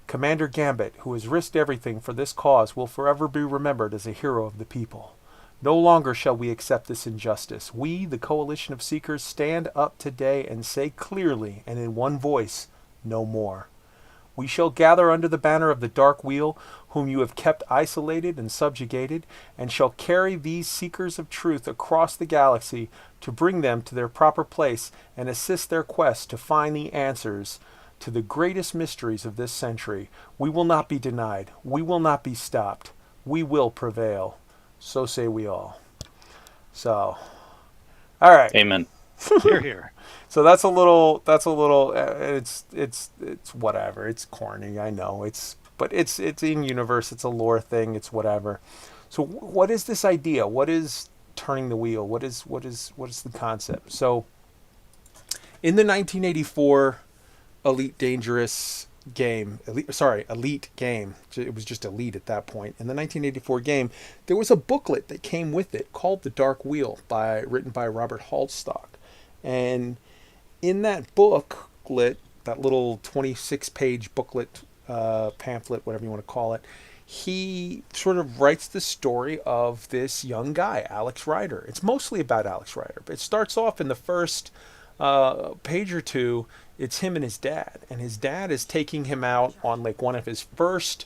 Speaker 2: Commander Gambit, who has risked everything for this cause, will forever be remembered as a hero of the people. No longer shall we accept this injustice. We, the Coalition of Seekers, stand up today and say clearly and in one voice, no more. We shall gather under the banner of the Dark Wheel, whom you have kept isolated and subjugated, and shall carry these seekers of truth across the galaxy to bring them to their proper place and assist their quest to find the answers to the greatest mysteries of this century. We will not be denied. We will not be stopped. We will prevail. So say we all. So, all right.
Speaker 1: Amen.
Speaker 3: Here, here.
Speaker 2: So that's a little. It's whatever. It's corny. I know. But it's in universe. It's a lore thing. It's whatever. So what is this idea? What is turning the wheel? What is the concept? So in the 1984 Elite Dangerous game, Elite game. It was just Elite at that point. In the 1984 game, there was a booklet that came with it called The Dark Wheel, written by Robert Halstock. And in that booklet, that little 26-page booklet, pamphlet, whatever you want to call it, he sort of writes the story of this young guy, Alex Rider. It's mostly about Alex Rider, but it starts off in the first page or two. It's him and his dad, and his dad is taking him out on like one of his first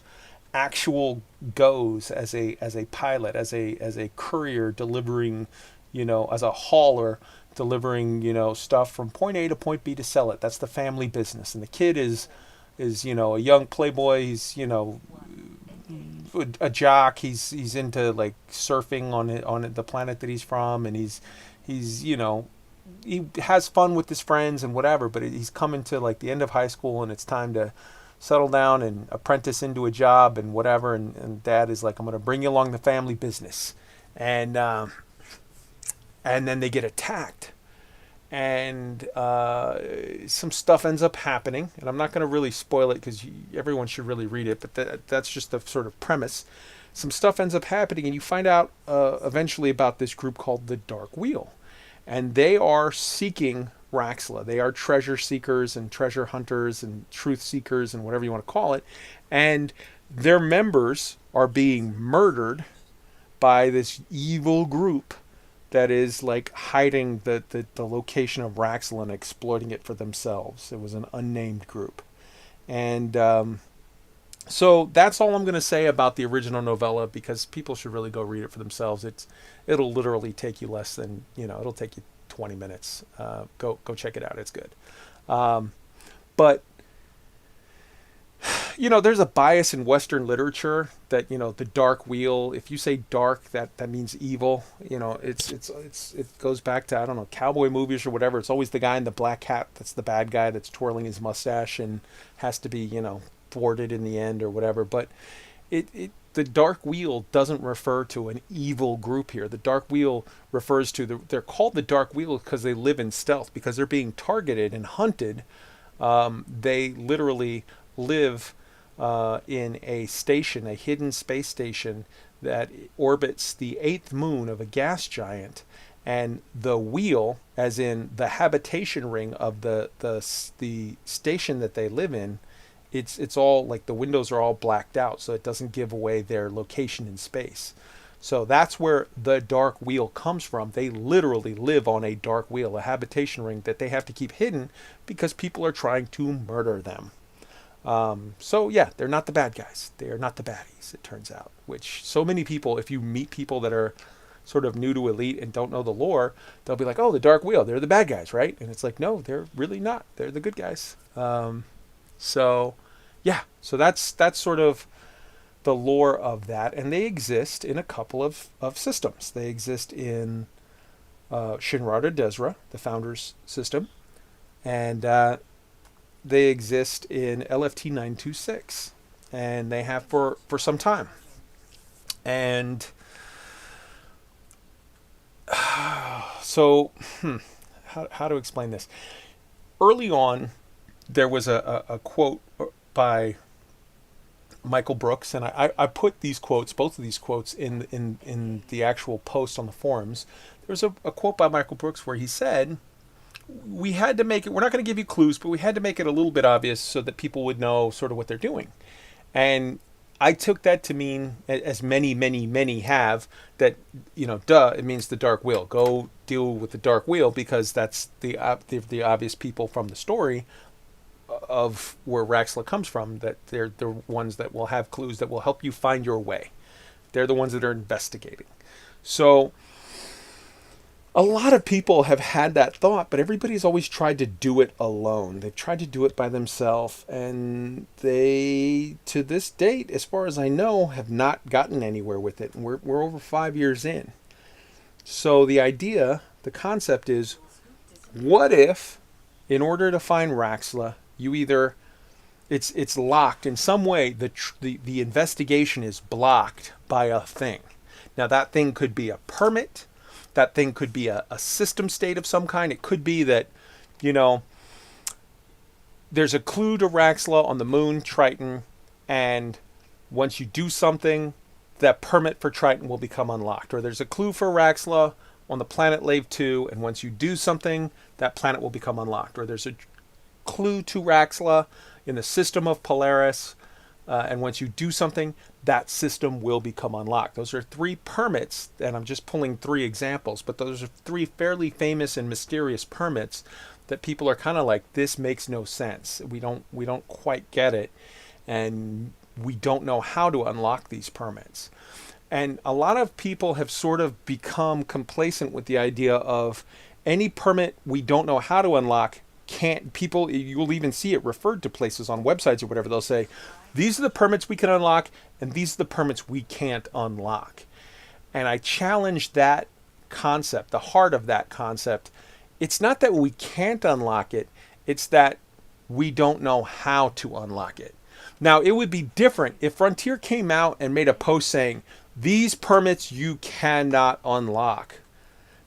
Speaker 2: actual goes as a pilot, as a courier delivering, as a hauler delivering, stuff from point A to point B to sell it. That's the family business, and the kid is a young playboy. He's a jock. He's into like surfing on the planet that he's from, and he's he has fun with his friends and whatever, but he's coming to like the end of high school and it's time to settle down and apprentice into a job and whatever. And dad is like, I'm going to bring you along the family business. And then they get attacked and some stuff ends up happening. And I'm not going to really spoil it because everyone should really read it, but that's just the sort of premise. Some stuff ends up happening and you find out eventually about this group called the Dark Wheel. And they are seeking Raxxla. They are treasure seekers and treasure hunters and truth seekers and whatever you want to call it. And their members are being murdered by this evil group that is like hiding the location of Raxxla and exploiting it for themselves. It was an unnamed group. And so that's all I'm going to say about the original novella, because people should really go read it for themselves. It'll literally take you less than, it'll take you 20 minutes. Go check it out. It's good. But there's a bias in Western literature that, the dark wheel, if you say dark, that means evil. It goes back to, I don't know, cowboy movies or whatever. It's always the guy in the black hat that's the bad guy that's twirling his mustache and has to be, thwarted in the end or whatever. But the Dark Wheel doesn't refer to an evil group here. The Dark Wheel refers to they're called the Dark Wheel because they live in stealth, because they're being targeted and hunted. They literally live in a station, a hidden space station that orbits the 8th moon of a gas giant. And the wheel, as in the habitation ring of the station that they live in, it's all like the windows are all blacked out, so it doesn't give away their location in space. So that's where the Dark Wheel comes from. They literally live on a dark wheel, a habitation ring that they have to keep hidden because people are trying to murder them. So yeah, they're not the bad guys. They are not the baddies, it turns out. Which so many people, if you meet people that are sort of new to Elite and don't know the lore, they'll be like, oh, the Dark Wheel, they're the bad guys, right? And it's like, no, they're really not. They're the good guys. So yeah, so that's sort of the lore of that, and they exist in a couple of systems. They exist in Shinrarta Dezhra, the Founders system, and they exist in LFT 926, and they have for some time. And so, how to explain this? Early on, there was a quote by Michael Brooks, and I put these quotes, both of these quotes, in the actual post on the forums. There's a quote by Michael Brooks where he said, we had to make it, we're not going to give you clues, but we had to make it a little bit obvious so that people would know sort of what they're doing. And I took that to mean, as many have, that, it means the Dark Wheel. Go deal with the Dark Wheel, because that's the obvious people from the story. of where Raxla comes from, that they're the ones that will have clues that will help you find your way. They're the ones that are investigating. So a lot of people have had that thought, but everybody's always tried to do it alone. They've tried to do it by themselves, and they, to this date, as far as I know, have not gotten anywhere with it. And we're over 5 years in. So the idea, the concept is, what if, in order to find Raxla, you either it's locked in some way. The investigation is blocked by a thing. Now that thing could be a permit. That thing could be a system state of some kind. It could be that, there's a clue to Raxla on the moon, Triton, and once you do something, that permit for Triton will become unlocked. Or there's a clue for Raxla on the planet Lave 2, and once you do something, that planet will become unlocked. Or there's a clue to Raxla in the system of Polaris, and once you do something, that system will become unlocked. Those are 3 permits, and I'm just pulling 3 examples, but those are 3 fairly famous and mysterious permits that people are kind of like, this makes no sense. We don't quite get it, and we don't know how to unlock these permits. And a lot of people have sort of become complacent with the idea of any permit we don't know how to unlock can't, people, you'll even see it referred to places on websites or whatever. They'll say, these are the permits we can unlock, and these are the permits we can't unlock. And I challenge that concept, the heart of that concept. It's not that we can't unlock it, it's that we don't know how to unlock it. Now, it would be different if Frontier came out and made a post saying, these permits you cannot unlock.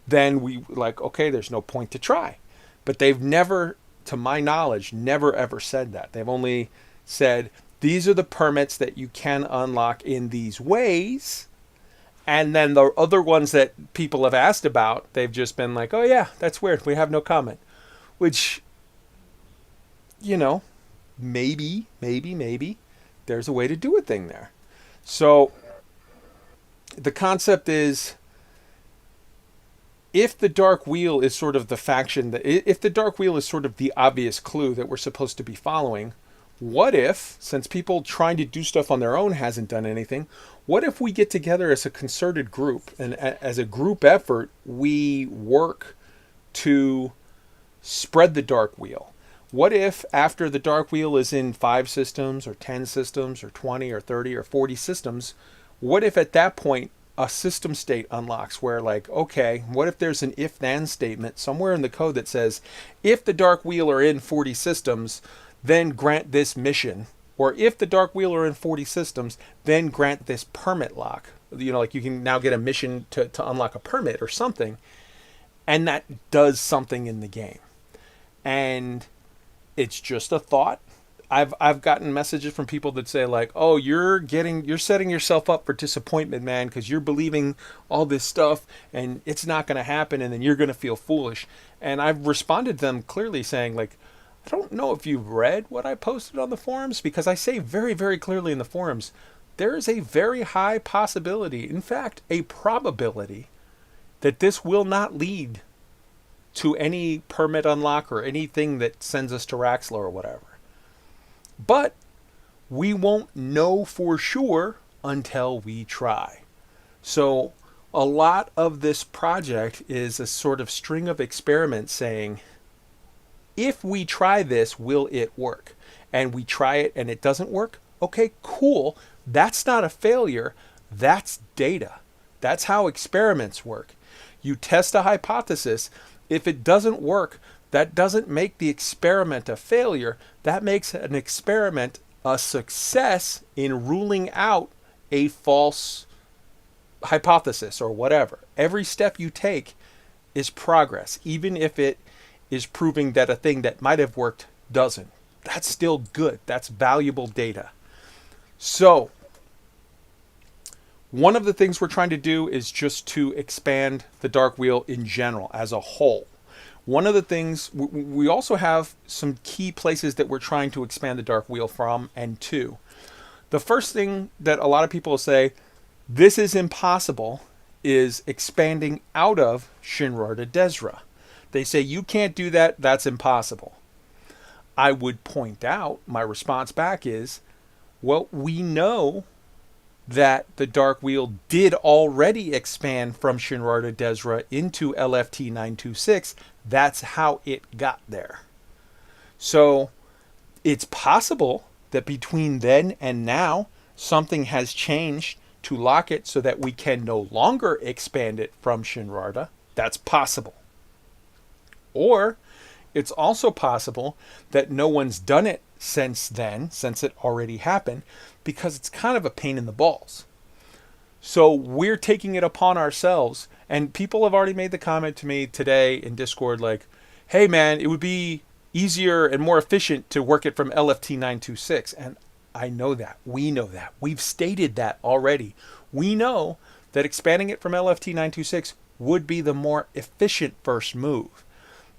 Speaker 2: Then we okay, there's no point to try. But they've never, to my knowledge, never ever said that. They've only said, these are the permits that you can unlock in these ways. And then the other ones that people have asked about, they've just been like, oh yeah, that's weird. We have no comment. Which, maybe there's a way to do a thing there. So the concept is, if the Dark Wheel is sort of the faction if the Dark Wheel is sort of the obvious clue that we're supposed to be following, what if, since people trying to do stuff on their own hasn't done anything, what if we get together as a concerted group, and as a group effort, we work to spread the Dark Wheel? What if after the Dark Wheel is in 5 systems or 10 systems or 20 or 30 or 40 systems, what if at that point a system state unlocks where, okay, what if there's an if-then statement somewhere in the code that says, if the Dark Wheel are in 40 systems, then grant this mission. Or if the Dark Wheel are in 40 systems, then grant this permit lock. You can now get a mission to unlock a permit or something. And that does something in the game. And it's just a thought. I've gotten messages from people that say oh, you're setting yourself up for disappointment, man, because you're believing all this stuff and it's not going to happen, and then you're going to feel foolish. And I've responded to them clearly saying I don't know if you've read what I posted on the forums, because I say very, very clearly in the forums, there is a very high possibility, in fact, a probability, that this will not lead to any permit unlock or anything that sends us to Raxla or whatever. But we won't know for sure until we try. So a lot of this project is a sort of string of experiments saying, if we try this, will it work? And we try it and it doesn't work? Okay, cool. That's not a failure. That's data. That's how experiments work. You test a hypothesis. If it doesn't work, that doesn't make the experiment a failure. That makes an experiment a success in ruling out a false hypothesis or whatever. Every step you take is progress, even if it is proving that a thing that might have worked doesn't. That's still good. That's valuable data. So, one of the things we're trying to do is just to expand the Dark Wheel in general, as a whole. One of the things, we also have some key places that we're trying to expand the Dark Wheel from and to. The first thing that a lot of people say, this is impossible, is expanding out of Shinrar to Desra. They say, you can't do that, that's impossible. I would point out, my response back is, well, we know that the Dark Wheel did already expand from Shinrarta Desra into LFT 926. That's how it got there. So it's possible that between then and now, something has changed to lock it so that we can no longer expand it from Shinrarta. That's possible. Or it's also possible that no one's done it since then, since it already happened, because it's kind of a pain in the balls. So we're taking it upon ourselves, and people have already made the comment to me today in Discord like, hey man, it would be easier and more efficient to work it from LFT 926. And I know that. We know that. We've stated that already. We know that expanding it from LFT 926 would be the more efficient first move.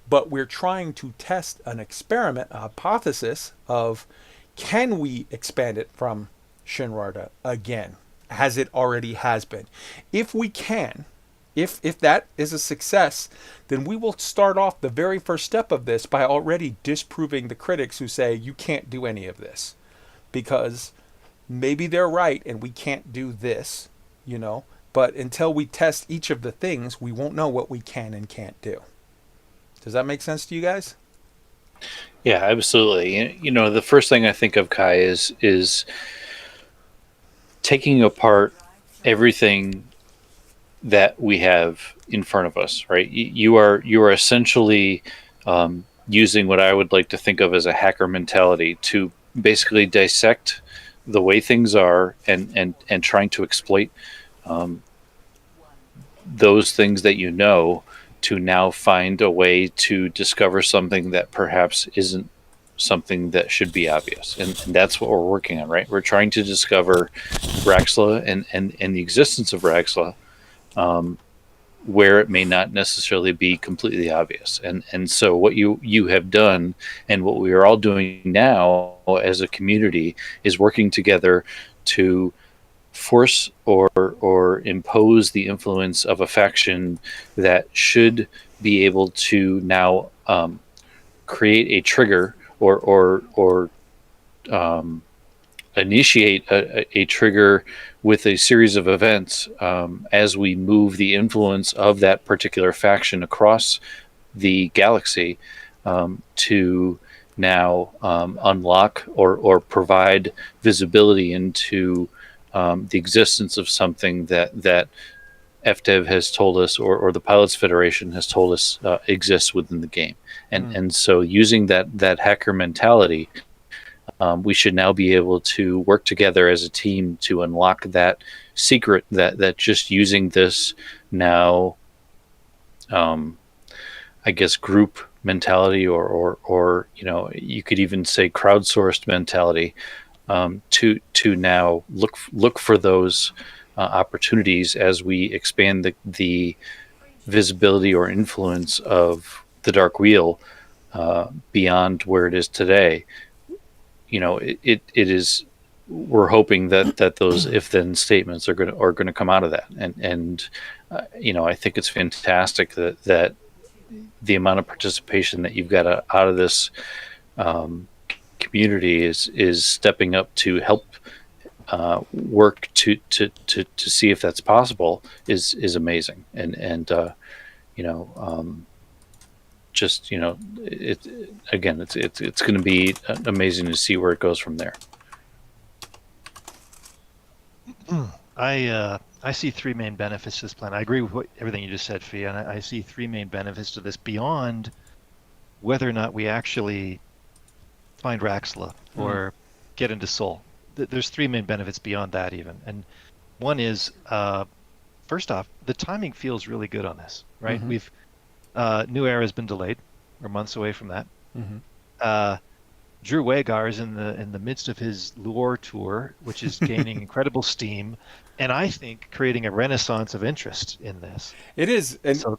Speaker 2: But we're trying to test an experiment, a hypothesis of, can we expand it from Shinrarta again, as it already has been? If we can, if that is a success, then we will start off the very first step of this by already disproving the critics who say you can't do any of this. Because maybe they're right and we can't do this, but until we test each of the things, we won't know what we can and can't do. Does that make sense to you guys?
Speaker 1: Yeah, absolutely. The first thing I think of, Kai, is taking apart everything that we have in front of us. Right? You are essentially using what I would like to think of as a hacker mentality to basically dissect the way things are and trying to exploit those things that to now find a way to discover something that perhaps isn't something that should be obvious. And that's what we're working on, right? We're trying to discover Raxla and the existence of Raxla where it may not necessarily be completely obvious. And so what you have done and what we are all doing now as a community is working together to force or impose the influence of a faction that should be able to now create a trigger or initiate a trigger with a series of events as we move the influence of that particular faction across the galaxy to now unlock or provide visibility into the existence of something that FDev has told us or the Pilots Federation has told us exists within the game. And so using that hacker mentality, we should now be able to work together as a team to unlock that secret that just using this now, I guess, group mentality or you could even say crowdsourced mentality to now look for those opportunities as we expand the visibility or influence of the Dark Wheel beyond where it is today. It is. We're hoping that those if then statements are going to come out of that, and I think it's fantastic that the amount of participation that you've got out of this community is stepping up to help work to see if that's possible is amazing, and just it's going to be amazing to see where it goes from there.
Speaker 3: I see three main benefits to this plan. I agree with everything you just said, Fee, and I see three main benefits to this beyond whether or not we actually find Raxla or get into Sol. There's three main benefits beyond that even. And one is, first off, the timing feels really good on this, right?
Speaker 2: Mm-hmm.
Speaker 3: We've New Era has been delayed. We're months away from that.
Speaker 2: Mm-hmm.
Speaker 3: Drew Wagar is in the midst of his lure tour, which is gaining incredible steam, and I think creating a renaissance of interest in this.
Speaker 2: It is, and
Speaker 3: so,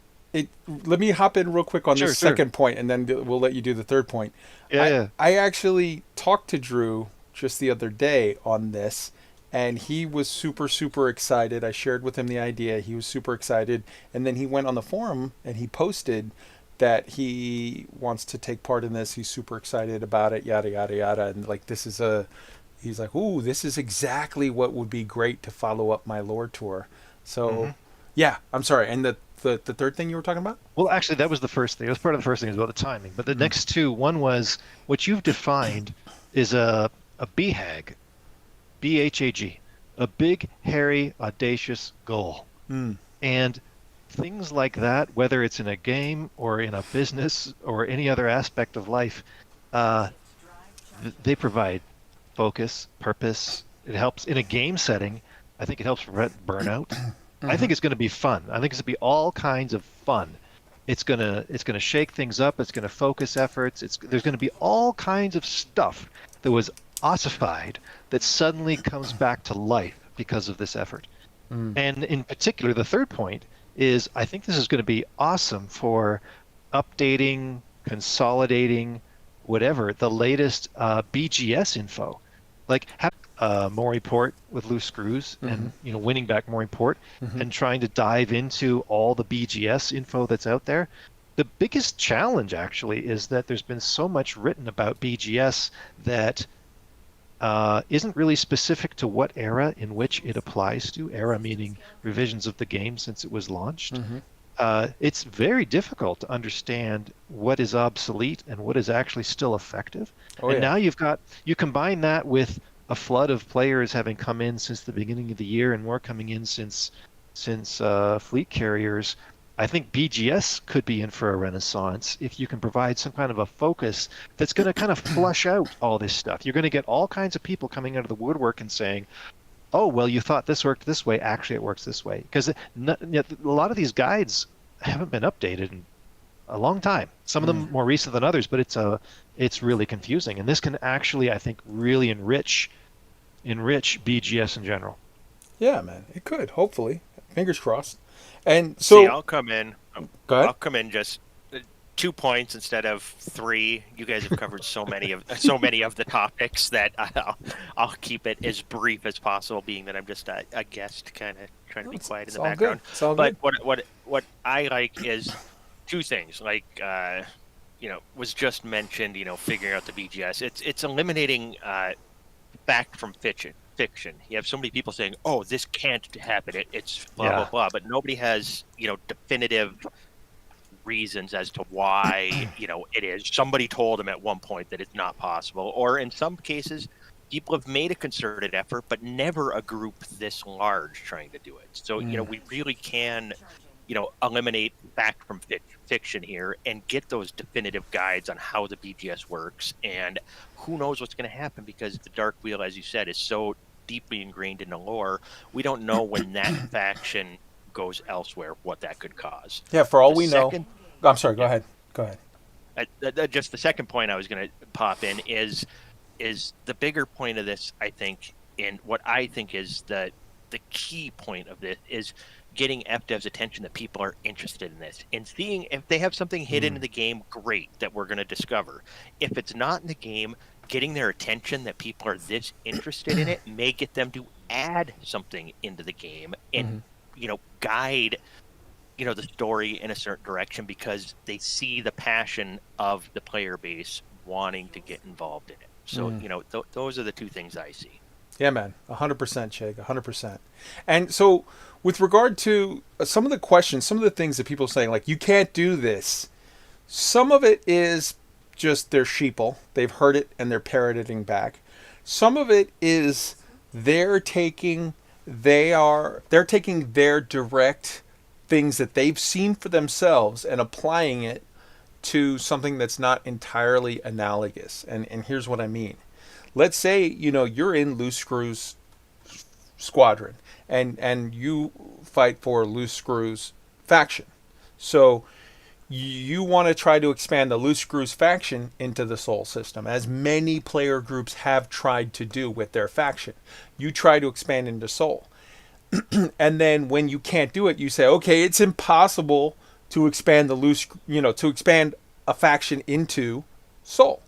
Speaker 2: let me hop in real quick on this second point, and then we'll let you do the third point. I actually talked to Drew just the other day on this, and he was super, super excited. I shared with him the idea. He was super excited, and then he went on the forum and he posted that he wants to take part in this. He's super excited about it, yada yada yada, and like he's like, ooh, this is exactly what would be great to follow up my lore tour. So, yeah, I'm sorry. And the third thing you were talking about?
Speaker 3: Well, actually, that was the first thing. It was part of the first thing is about the timing. But the next two, one was what you've defined is a BHAG, BHAG, a big, hairy, audacious goal. And things like that, whether it's in a game or in a business or any other aspect of life, they provide focus, purpose. It helps in a game setting. I think it helps prevent burnout. I think it's going to be fun. I think it's going to be all kinds of fun. It's gonna shake things up. It's gonna focus efforts. There's going to be all kinds of stuff that was ossified that suddenly comes back to life because of this effort. And in particular, the third point is I think this is going to be awesome for updating, consolidating, whatever, the latest BGS info. Like Mori Port with loose screws and winning back Mori Port and trying to dive into all the BGS info that's out there. The biggest challenge actually is that there's been so much written about BGS that isn't really specific to what era in which it applies to. Era meaning revisions of the game since it was launched. It's very difficult to understand what is obsolete and what is actually still effective. Now you combine that with a flood of players having come in since the beginning of the year and more coming in since fleet carriers. I think BGS could be in for a renaissance if you can provide some kind of a focus that's going to kind of flush out all this stuff. You're going to get all kinds of people coming out of the woodwork and saying, oh, well, you thought this worked this way. Actually, it works this way. Because a lot of these guides haven't been updated in a long time. Some of them more recent than others, but it's really confusing. And this can actually, I think, really enrich BGS in general.
Speaker 2: Yeah, man. It could, hopefully. Fingers crossed. And so
Speaker 4: See, I'll come in.
Speaker 2: Go ahead.
Speaker 4: I'll come in just 2 points instead of 3. You guys have covered so many of the topics that I'll keep it as brief as possible, being that I'm just a guest, kind of trying to be quiet in the background.
Speaker 2: It's all
Speaker 4: but
Speaker 2: good.
Speaker 4: what I like is 2 things. Like was just mentioned. Figuring out the BGS. It's eliminating fact from fiction. You have so many people saying, "Oh, this can't happen. It's blah blah blah," but nobody has definitive reasons as to why it is. Somebody told them at one point that it's not possible, or in some cases, people have made a concerted effort, but never a group this large trying to do it. So we really can eliminate fact from fiction here and get those definitive guides on how the BGS works. And who knows what's going to happen, because the Dark Wheel, as you said, is so deeply ingrained in the lore. We don't know when that faction goes elsewhere, what that could cause.
Speaker 2: Yeah, for all we know. I'm sorry, go ahead.
Speaker 4: Just the second point I was going to pop in is the bigger point of this, I think, and what I think is the key point of this is getting FDev's attention, that people are interested in this and seeing if they have something hidden in the game, great, that we're going to discover. If it's not in the game, getting their attention that people are this interested in it may get them to add something into the game and guide the story in a certain direction, because they see the passion of the player base wanting to get involved in it. So those are the 2 things I see.
Speaker 2: Yeah, man, 100%, Chig, 100%. And so, with regard to some of the questions, some of the things that people are saying, like, you can't do this, some of it is just they're sheeple. They've heard it and they're parroting back. Some of it is they're taking their direct things that they've seen for themselves and applying it to something that's not entirely analogous. And here's what I mean. Let's say, you're in Loose Screws Squadron and you fight for Loose Screws faction. So you want to try to expand the Loose Screws faction into the Soul system, as many player groups have tried to do with their faction. You try to expand into Soul. And then when you can't do it, you say, okay, it's impossible to expand to expand a faction into Soul.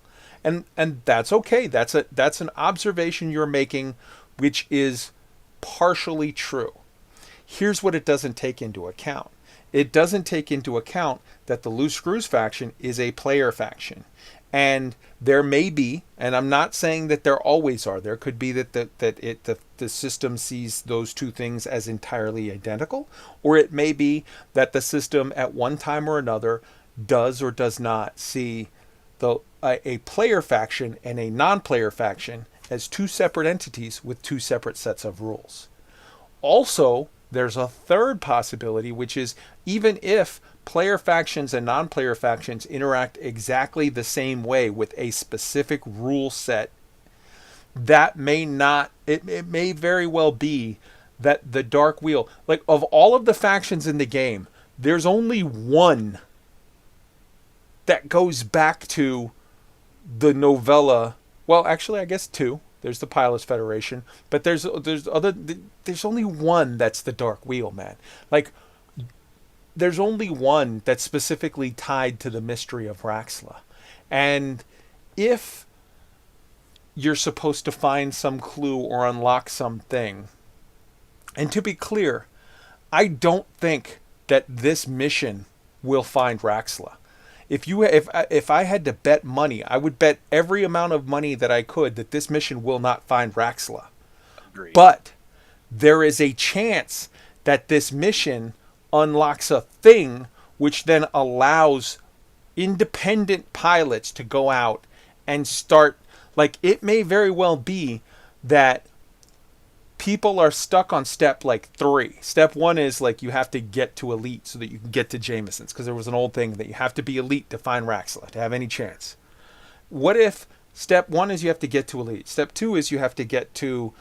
Speaker 2: And that's okay. That's an observation you're making, which is partially true. Here's what it doesn't take into account. it doesn't take into account that the Loose Screws faction is a player faction. And there may be, and I'm not saying that there always are. There could be that the system sees those two things as entirely identical, or it may be that the system at one time or another does or does not see a player faction and a non-player faction as two separate entities with two separate sets of rules. Also, there's a third possibility, which is even if player factions and non-player factions interact exactly the same way with a specific rule set, that may not, it may very well be that the Dark Wheel, like of all of the factions in the game, there's only one that goes back to the novella. Well, actually, I guess two. There's the Pilots Federation, but there's only one that's the Dark Wheel, man. Like, there's only one that's specifically tied to the mystery of Raxxla. And if you're supposed to find some clue or unlock something, and to be clear, I don't think that this mission will find Raxxla. If I had to bet money, I would bet every amount of money that I could that this mission will not find Raxxla.
Speaker 4: Agreed.
Speaker 2: But there is a chance that this mission unlocks a thing which then allows independent pilots to go out and start. Like, it may very well be that people are stuck on step like 3. Step 1 is like you have to get to elite so that you can get to Jameson's, because there was an old thing that you have to be elite to find Raxxla to have any chance. What if step 1 is you have to get to elite? Step 2 is you have to get to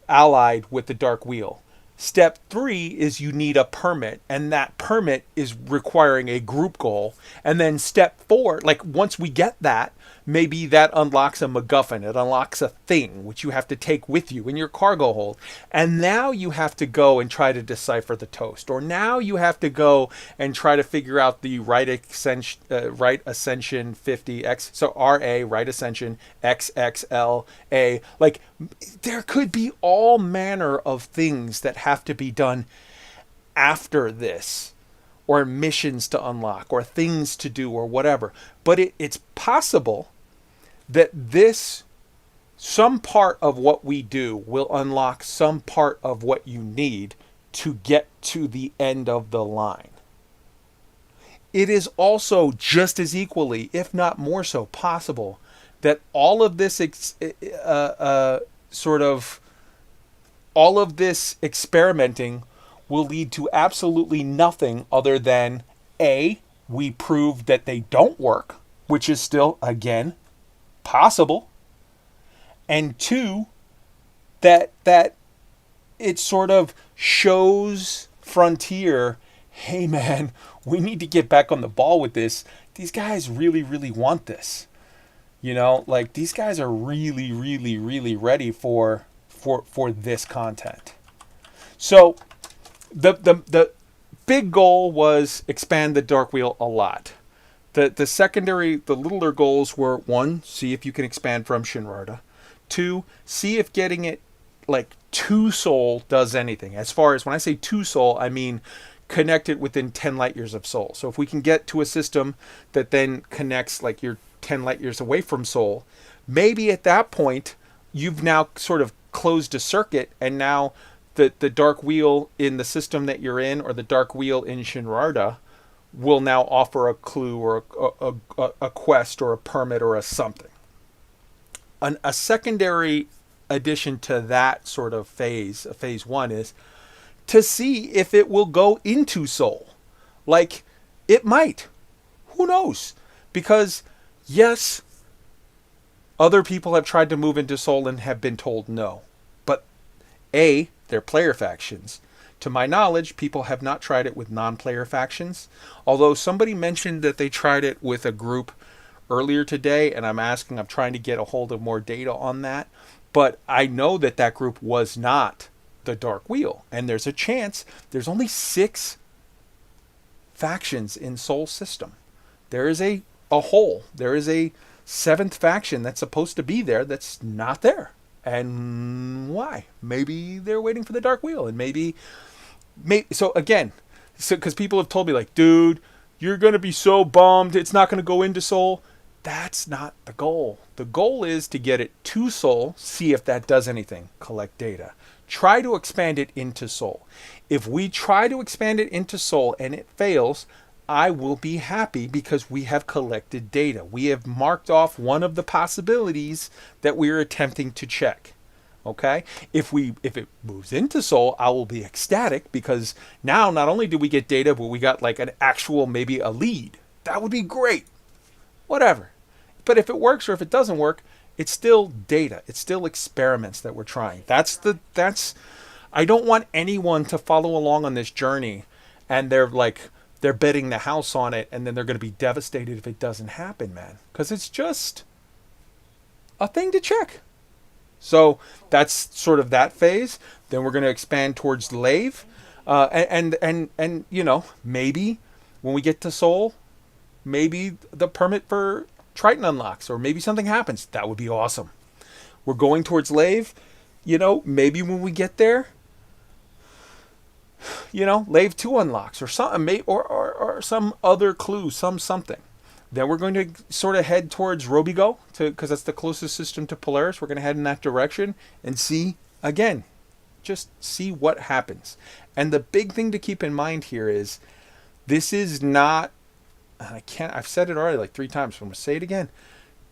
Speaker 2: allied with the Dark Wheel. Step 3 is you need a permit, and that permit is requiring a group goal. And then step 4, like once we get that, maybe that unlocks a MacGuffin. It unlocks a thing which you have to take with you in your cargo hold. And now you have to go and try to decipher the toast. Or now you have to go and try to figure out the right ascension 50X. So RA, right ascension, XXLA. Like, there could be all manner of things that have to be done after this, or missions to unlock, or things to do, or whatever. But it's possible that some part of what we do will unlock some part of what you need to get to the end of the line. It is also just as equally, if not more so, possible that all of this all of this experimenting will lead to absolutely nothing other than A, we prove that they don't work, which is still, again, possible, and 2, that it sort of shows Frontier, hey man, we need to get back on the ball with this. These guys really, really want this. You know, like, these guys are really, really, really ready for this content. So the big goal was expand the Dark Wheel a lot. The secondary, the littler goals were, 1, see if you can expand from Shinrarta. 2, see if getting it like 2 soul does anything. As far as, when I say 2 soul, I mean connect it within 10 light years of soul. So if we can get to a system that then connects, like, you're 10 light years away from soul, maybe at that point you've now sort of closed a circuit, and now the Dark Wheel in the system that you're in, or the Dark Wheel in Shinrarta, will now offer a clue or a quest or a permit or a something. A secondary addition to that sort of phase 1, is to see if it will go into soul. Like, it might. Who knows? Because, yes, other people have tried to move into soul and have been told no. But A, they're player factions. To my knowledge, people have not tried it with non-player factions. Although somebody mentioned that they tried it with a group earlier today, and I'm trying to get a hold of more data on that. But I know that group was not the Dark Wheel. And there's a chance. There's only 6 factions in Soul System. There is a hole. There is a 7th faction that's supposed to be there that's not there. And why? Maybe they're waiting for the Dark Wheel. And maybe so again, So, because people have told me, like, dude, you're going to be so bummed. It's not going to go into Sol. That's not the goal. The goal is to get it to Sol, see if that does anything, collect data. Try to expand it into Sol. If we try to expand it into Sol and it fails, I will be happy because we have collected data. We have marked off one of the possibilities that we are attempting to check. Okay? If it moves into Sol, I will be ecstatic because now not only do we get data, but we got like an actual, maybe a lead. That would be great. Whatever. But if it works or if it doesn't work, it's still data. It's still experiments that we're trying. I don't want anyone to follow along on this journey and they're betting the house on it and then they're going to be devastated if it doesn't happen, man. Because it's just a thing to check. So that's sort of that phase. Then we're going to expand towards Lave. And you know, maybe when we get to Sol, maybe the permit for Triton unlocks, or maybe something happens. That would be awesome. We're going towards Lave. You know, maybe when we get there, you know, Lave 2 unlocks or something, or some other clue, something. Then we're going to sort of head towards Robigo, because that's the closest system to Polaris. We're going to head in that direction and see, again, just see what happens. And the big thing to keep in mind here is this is not, I've said it already like 3 times, so I'm going to say it again.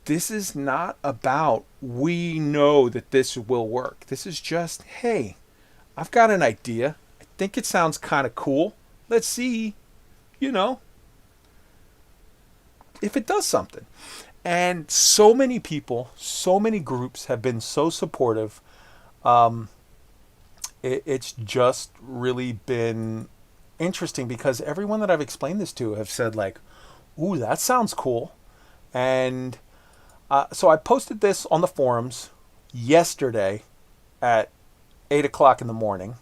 Speaker 2: This is not about we know that this will work. This is just, hey, I've got an idea. I think it sounds kind of cool. Let's see, you know, if it does something. And so many people, so many groups have been so supportive. It's just really been interesting because everyone that I've explained this to have said like, ooh, that sounds cool. And so I posted this on the forums yesterday at 8 o'clock in the morning.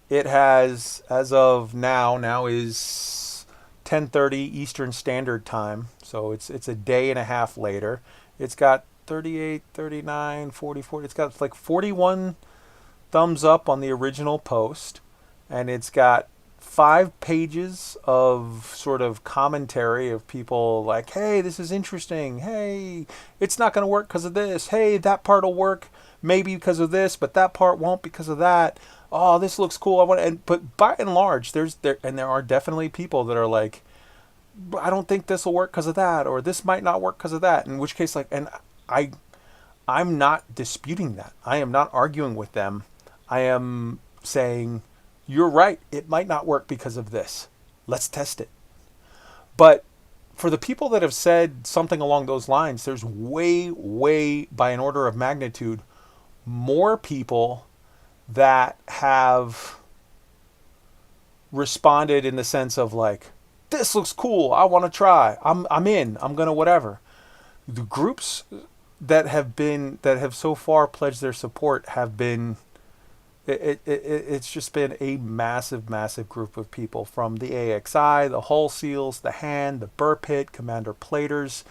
Speaker 2: It has, as of now is 10:30 Eastern Standard Time. So it's a day and a half later. It's got 38, 39, 44. It's got like 41 thumbs up on the original post. And it's got 5 pages of sort of commentary of people like, hey, this is interesting. Hey, it's not going to work because of this. Hey, that part will work maybe because of this, but that part won't because of that. Oh, this looks cool. But by and large, there are definitely people that are like, I don't think this will work because of that, or this might not work because of that. In which case, like, and I'm not disputing that. I am not arguing with them. I am saying, you're right, it might not work because of this. Let's test it. But for the people that have said something along those lines, there's way, by an order of magnitude, more people that have responded in the sense of like, this looks cool, I want to try, I'm in, I'm gonna whatever. The groups that have so far pledged their support have been, it's just been a massive group of people, from the AXI, the Hull Seals, the Hand, the Burr Pit, Commander Platers,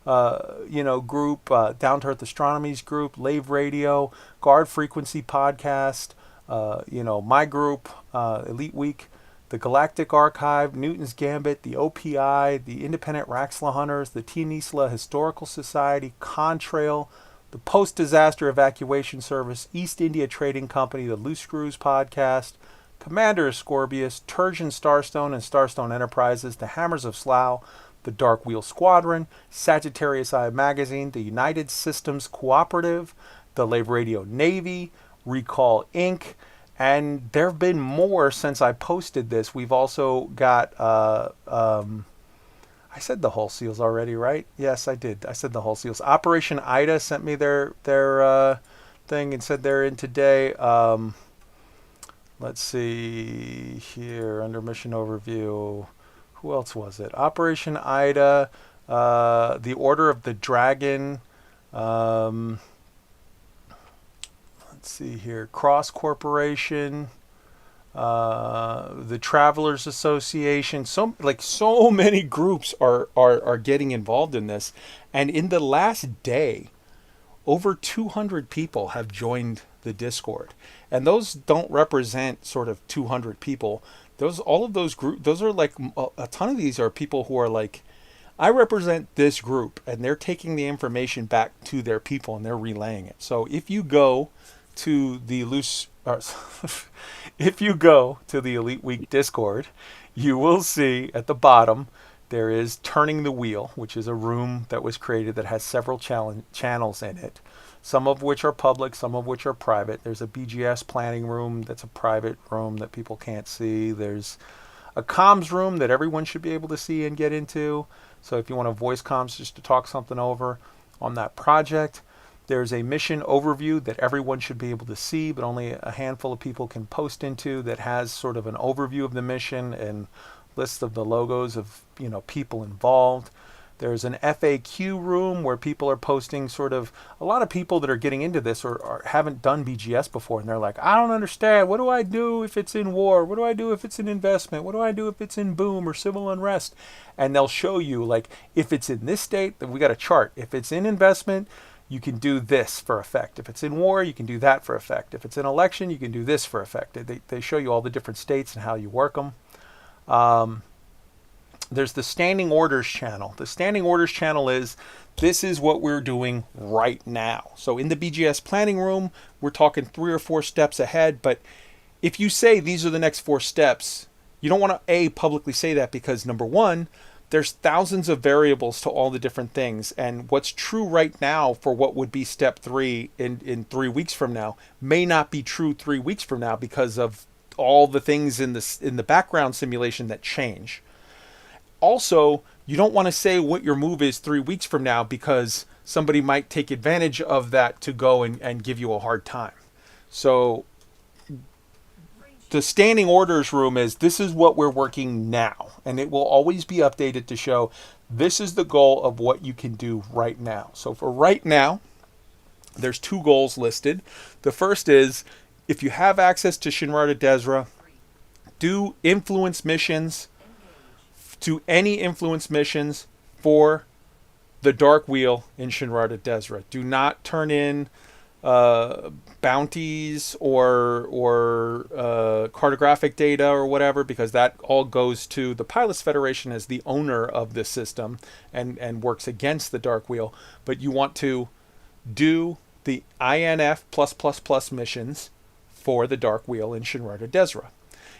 Speaker 2: group, Down to Earth Astronomy's group, Lave Radio, Guard Frequency Podcast, my group, Elite Week, the Galactic Archive, Newton's Gambit, the OPI, the Independent Raxla Hunters, the Tianisla Historical Society, Contrail, the Post-Disaster Evacuation Service, East India Trading Company, the Loose Screws Podcast, Commander Scorpius, Turjan Starstone and Starstone Enterprises, the Hammers of Slough, the Dark Wheel Squadron, Sagittarius Eye Magazine, the United Systems Cooperative, the Lave Radio Navy, Recall Inc., and there have been more since I posted this. We've also got, I said the Hull Seals already, right? Yes, I did. I said the Hull Seals. Operation Ida sent me their thing and said they're in today. Let's see here, under mission overview. Who else was it? Operation Ida, the Order of the Dragon. Let's see here, Cross Corporation, the Travelers Association. So many groups are getting involved in this, and in the last day, over 200 people have joined the Discord, and those don't represent sort of 200 people. all of those group, those are like a ton of these are people who are like, I represent this group, and they're taking the information back to their people and they're relaying it. So if you go to the if you go to the Elite Week Discord, you will see at the bottom there is Turning the Wheel, which is a room that was created that has several channels in it. Some of which are public, some of which are private. There's a BGS planning room that's a private room that people can't see. There's a comms room that everyone should be able to see and get into. So if you want to voice comms just to talk something over on that project, there's a mission overview that everyone should be able to see, but only a handful of people can post into, that has sort of an overview of the mission and lists of the logos of, people involved. There's an FAQ room where people are posting sort of, a lot of people that are getting into this or haven't done BGS before, and they're like, I don't understand. What do I do if it's in war? What do I do if it's in investment? What do I do if it's in boom or civil unrest? And they'll show you, like, if it's in this state, then we got a chart. If it's in investment, you can do this for effect. If it's in war, you can do that for effect. If it's in election, you can do this for effect. They show you all the different states and how you work them. There's the standing orders channel. The standing orders channel is, this is what we're doing right now. So in the BGS planning room, we're talking 3 or 4 steps ahead. But if you say these are the next 4 steps, you don't want to publicly say that, because number one, there's thousands of variables to all the different things. And what's true right now for what would be step 3 in 3 weeks from now may not be true 3 weeks from now, because of all the things in the background simulation that change. Also, you don't want to say what your move is 3 weeks from now, because somebody might take advantage of that to go and give you a hard time. So the standing orders room is, this is what we're working now. And it will always be updated to show this is the goal of what you can do right now. So for right now, there's 2 goals listed. The first is, if you have access to Shinrarta Dezra, do influence missions. To any influence missions for the Dark Wheel in Shinrarta Dezra. Do not turn in bounties or cartographic data or whatever, because that all goes to the Pilots Federation as the owner of this system and works against the Dark Wheel. But you want to do the INF+++ missions for the Dark Wheel in Shinrarta Dezra.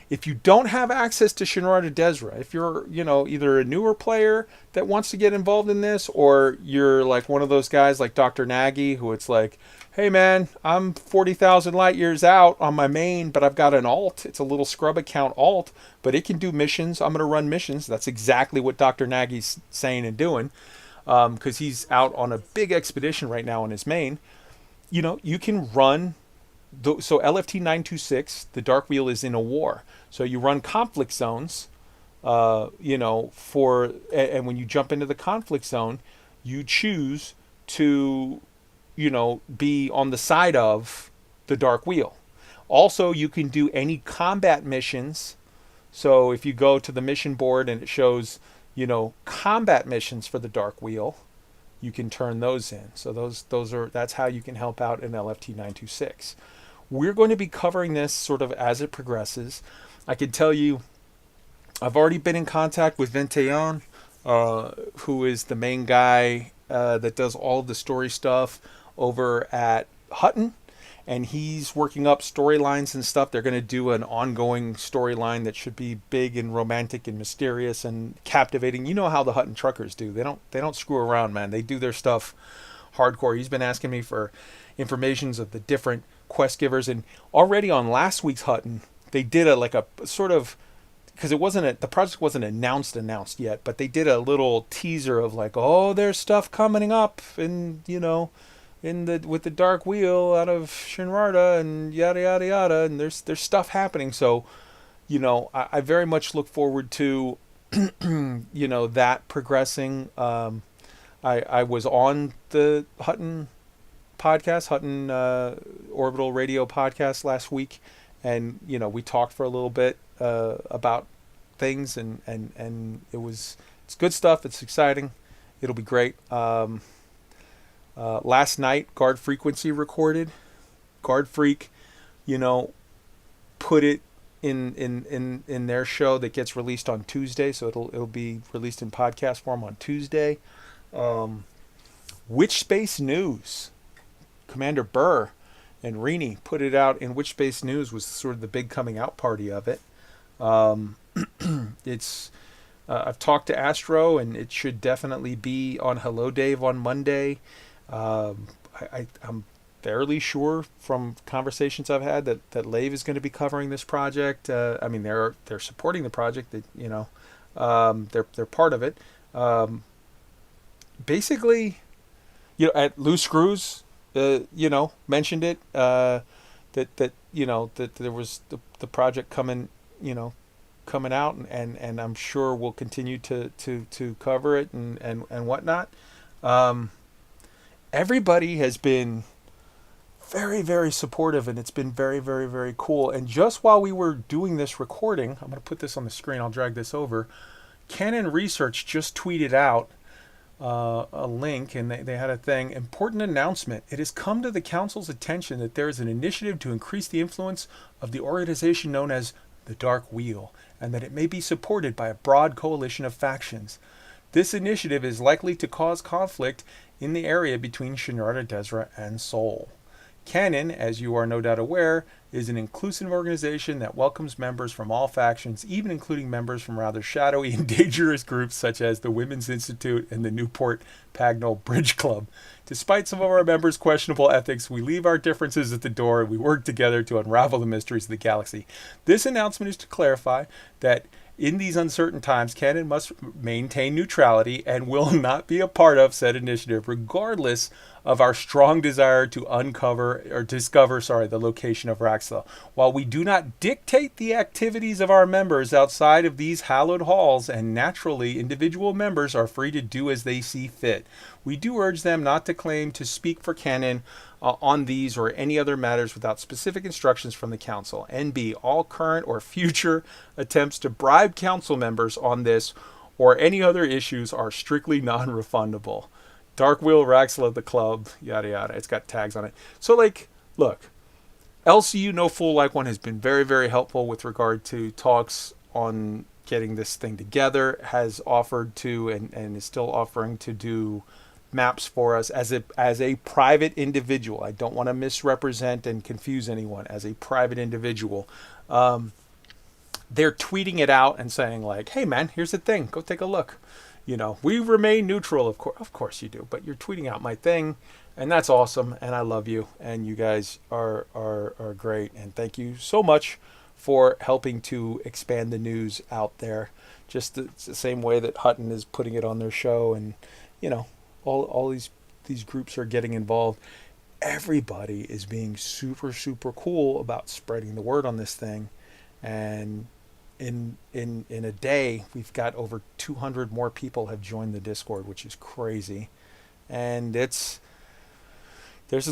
Speaker 2: If you don't have access to Shinrarta Dezra, if you're, either a newer player that wants to get involved in this, or you're like one of those guys like Dr. Nagy, who it's like, hey man, I'm 40,000 light years out on my main, but I've got an alt. It's a little scrub account alt, but it can do missions. I'm going to run missions. That's exactly what Dr. Nagy's saying and doing, because he's out on a big expedition right now on his main. You can run. So LFT 926, the Dark Wheel is in a war. So you run conflict zones, and when you jump into the conflict zone, you choose to, be on the side of the Dark Wheel. Also, you can do any combat missions. So if you go to the mission board and it shows, combat missions for the Dark Wheel, you can turn those in. So that's how you can help out in LFT 926. We're going to be covering this sort of as it progresses. I can tell you, I've already been in contact with Venteon, who is the main guy that does all of the story stuff over at Hutton, and he's working up storylines and stuff. They're going to do an ongoing storyline that should be big and romantic and mysterious and captivating. You know how the Hutton truckers do. They don't screw around, man. They do their stuff hardcore. He's been asking me for informations of the different quest givers, and already on last week's Hutton, they did a sort of, because the project wasn't announced yet, but they did a little teaser of like, oh, there's stuff coming up with the Dark Wheel out of Shinrarta and yada yada yada, and there's stuff happening. So, I very much look forward to that progressing. I was on the Hutton podcast, Hutton Orbital Radio podcast last week, and we talked for a little bit about things, and it's good stuff. It's exciting. It'll be great. Last night, Guard Frequency recorded. Guard Freak, put it in their show that gets released on Tuesday, so it'll be released in podcast form on Tuesday. Witch Space News, Commander Burr and Rini put it out in Witch Space News, was sort of the big coming out party of it. It's I've talked to Astro, and it should definitely be on Hello Dave on Monday. I'm fairly sure from conversations I've had that Lave is going to be covering this project. I mean, they're supporting the project. That they're part of it. Basically, at Loose Screws, mentioned it. That there was the project coming out, and I'm sure we'll continue to cover it and whatnot. Everybody has been very, very supportive, and it's been very, very, very cool. And just while we were doing this recording, I'm going to put this on the screen. I'll drag this over. Canon Research just tweeted out a link, and they had a thing. Important announcement. It has come to the Council's attention that there is an initiative to increase the influence of the organization known as the Dark Wheel, and that it may be supported by a broad coalition of factions. This initiative is likely to cause conflict in the area between Shinrarta Dezra and Sol. Canon, as you are no doubt aware, is an inclusive organization that welcomes members from all factions, even including members from rather shadowy and dangerous groups such as the Women's Institute and the Newport Pagnell Bridge Club. Despite some of our members' questionable ethics, we leave our differences at the door and we work together to unravel the mysteries of the galaxy. This announcement is to clarify that in these uncertain times, Canon must maintain neutrality and will not be a part of said initiative, regardless of our strong desire to discover the location of Raxel. While we do not dictate the activities of our members outside of these hallowed halls, and naturally individual members are free to do as they see fit, we do urge them not to claim to speak for Canon on these or any other matters without specific instructions from the Council. NB, all current or future attempts to bribe Council members on this or any other issues are strictly non-refundable. Dark Wheel, Raxel of the club, yada yada. It's got tags on it. So, look, LCU No Fool Like One has been very, very helpful with regard to talks on getting this thing together, has offered to and is still offering to do maps for us as a private individual. I don't want to misrepresent and confuse anyone. As a private individual, they're tweeting it out and saying like, "Hey man, here's the thing. Go take a look." We remain neutral, of course you do, but you're tweeting out my thing, and that's awesome, and I love you, and you guys are great, and thank you so much for helping to expand the news out there. Just the same way that Hutton is putting it on their show, and all these groups are getting involved. Everybody is being super, super cool about spreading the word on this thing, and in a day we've got over 200 more people have joined the Discord, which is crazy. And there's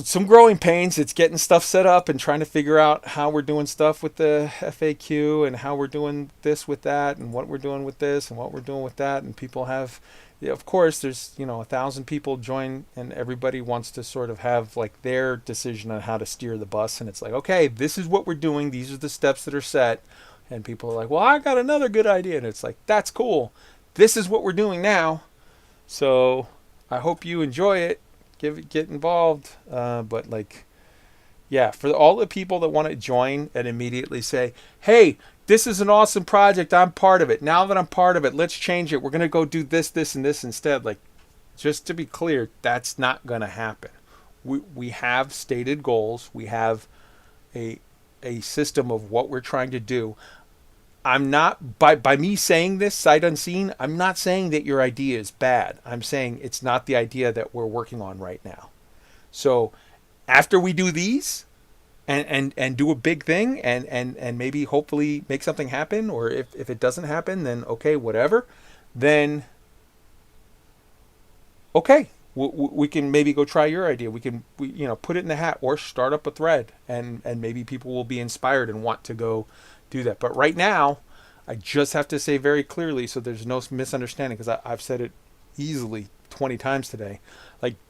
Speaker 2: some growing pains. It's getting stuff set up and trying to figure out how we're doing stuff with the FAQ and how we're doing this with that and what we're doing with this and what we're doing with that. And people have, of course, there's 1,000 people join, and everybody wants to sort of have like their decision on how to steer the bus. And it's like, okay, this is what we're doing. These are the steps that are set. And people are like, well, I got another good idea. And it's like, that's cool. This is what we're doing now. So I hope you enjoy it. Get involved. But for all the people that want to join and immediately say, hey, this is an awesome project. I'm part of it. Now that I'm part of it, let's change it. We're going to go do this, this, and this instead. Just to be clear, that's not going to happen. We have stated goals. We have a system of what we're trying to do. I'm not, by me saying this sight unseen, I'm not saying that your idea is bad. I'm saying it's not the idea that we're working on right now. So after we do these and do a big thing and maybe hopefully make something happen, or if it doesn't happen, then okay, whatever, then okay, we can maybe go try your idea. We put it in the hat or start up a thread, and maybe people will be inspired and want to go do that. But right now, I just have to say very clearly, so there's no misunderstanding, because I've said it easily 20 times today.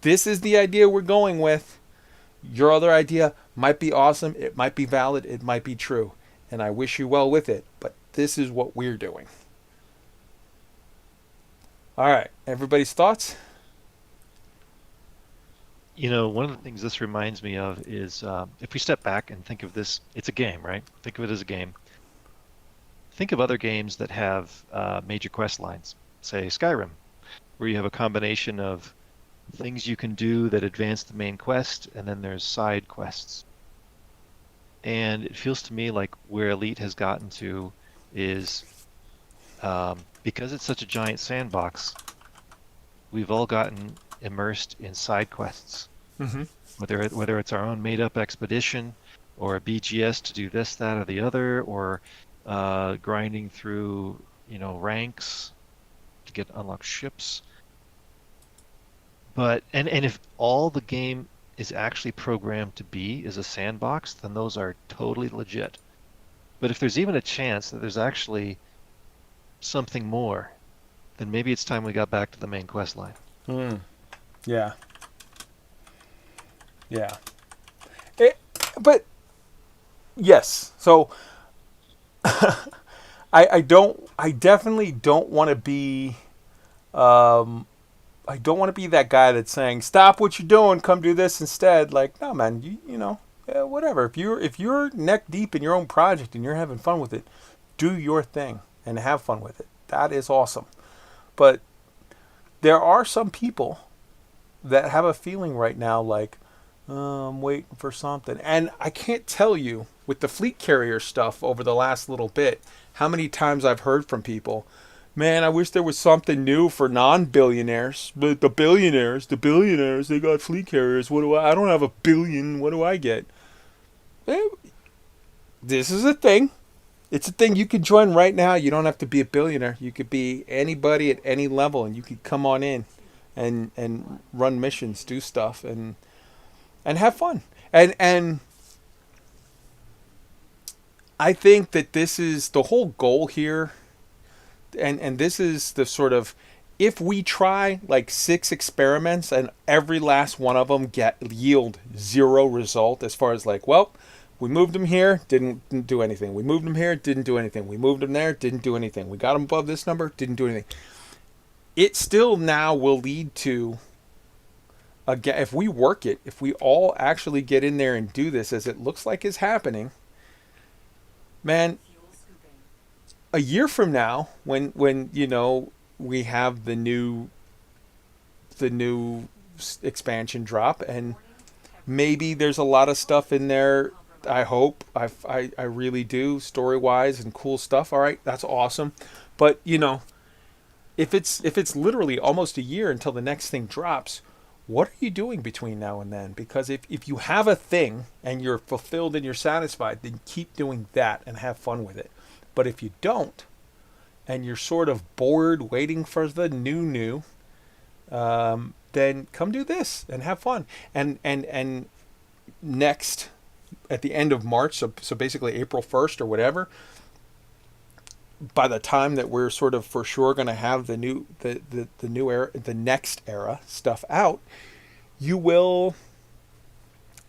Speaker 2: This is the idea we're going with. Your other idea might be awesome. It might be valid. It might be true. and I wish you well with it, but this is what we're doing. All right, everybody's thoughts?
Speaker 3: One of the things this reminds me of is if we step back and think of this, it's a game, right? Think of it as a game. Think of other games that have major quest lines, say Skyrim, where you have a combination of things you can do that advance the main quest, and then there's side quests. And it feels to me like where Elite has gotten to is because it's such a giant sandbox, we've all gotten immersed in side quests.
Speaker 2: Mm-hmm.
Speaker 3: Whether it's our own made-up expedition, or a BGS to do this, that, or the other, or grinding through, ranks to get unlocked ships. But and if all the game is actually programmed to be is a sandbox, then those are totally legit. But if there's even a chance that there's actually something more, then maybe it's time we got back to the main quest line.
Speaker 2: Yeah. Yeah. But yes. So I definitely don't want to be I don't want to be that guy that's saying, "Stop what you're doing, come do this instead." Like, no, man, whatever. If you're neck deep in your own project and you're having fun with it, do your thing and have fun with it. That is awesome. But there are some people that have a feeling right now like, I'm waiting for something. And I can't tell you, with the fleet carrier stuff over the last little bit, how many times I've heard from people, man, I wish there was something new for non-billionaires. But the billionaires, they got fleet carriers. I don't have a billion. What do I get? This is a thing. It's a thing you can join right now. You don't have to be a billionaire. You could be anybody at any level, and you could come on in and run missions, do stuff, and have fun. And I think that this is the whole goal here. And this is the sort of, if we try like 6 experiments and every last one of them yield 0 result, as far as like, well, we moved them here, didn't do anything. We moved them here, didn't do anything. We moved them there, didn't do anything. We got them above this number, didn't do anything. It still now will lead to, again, if we work it, if we all actually get in there and do this as it looks like is happening, man, a year from now, when we have the new expansion drop, and maybe there's a lot of stuff in there. I hope I really do, story wise and cool stuff. All right, that's awesome. But if it's literally almost a year until the next thing drops, what are you doing between now and then? Because if you have a thing and you're fulfilled and you're satisfied, then keep doing that and have fun with it. But if you don't, and you're sort of bored waiting for the new, then come do this and have fun. And next, at the end of March, so basically April 1st or whatever, by the time that we're sort of for sure going to have the new era, the next era stuff out, you will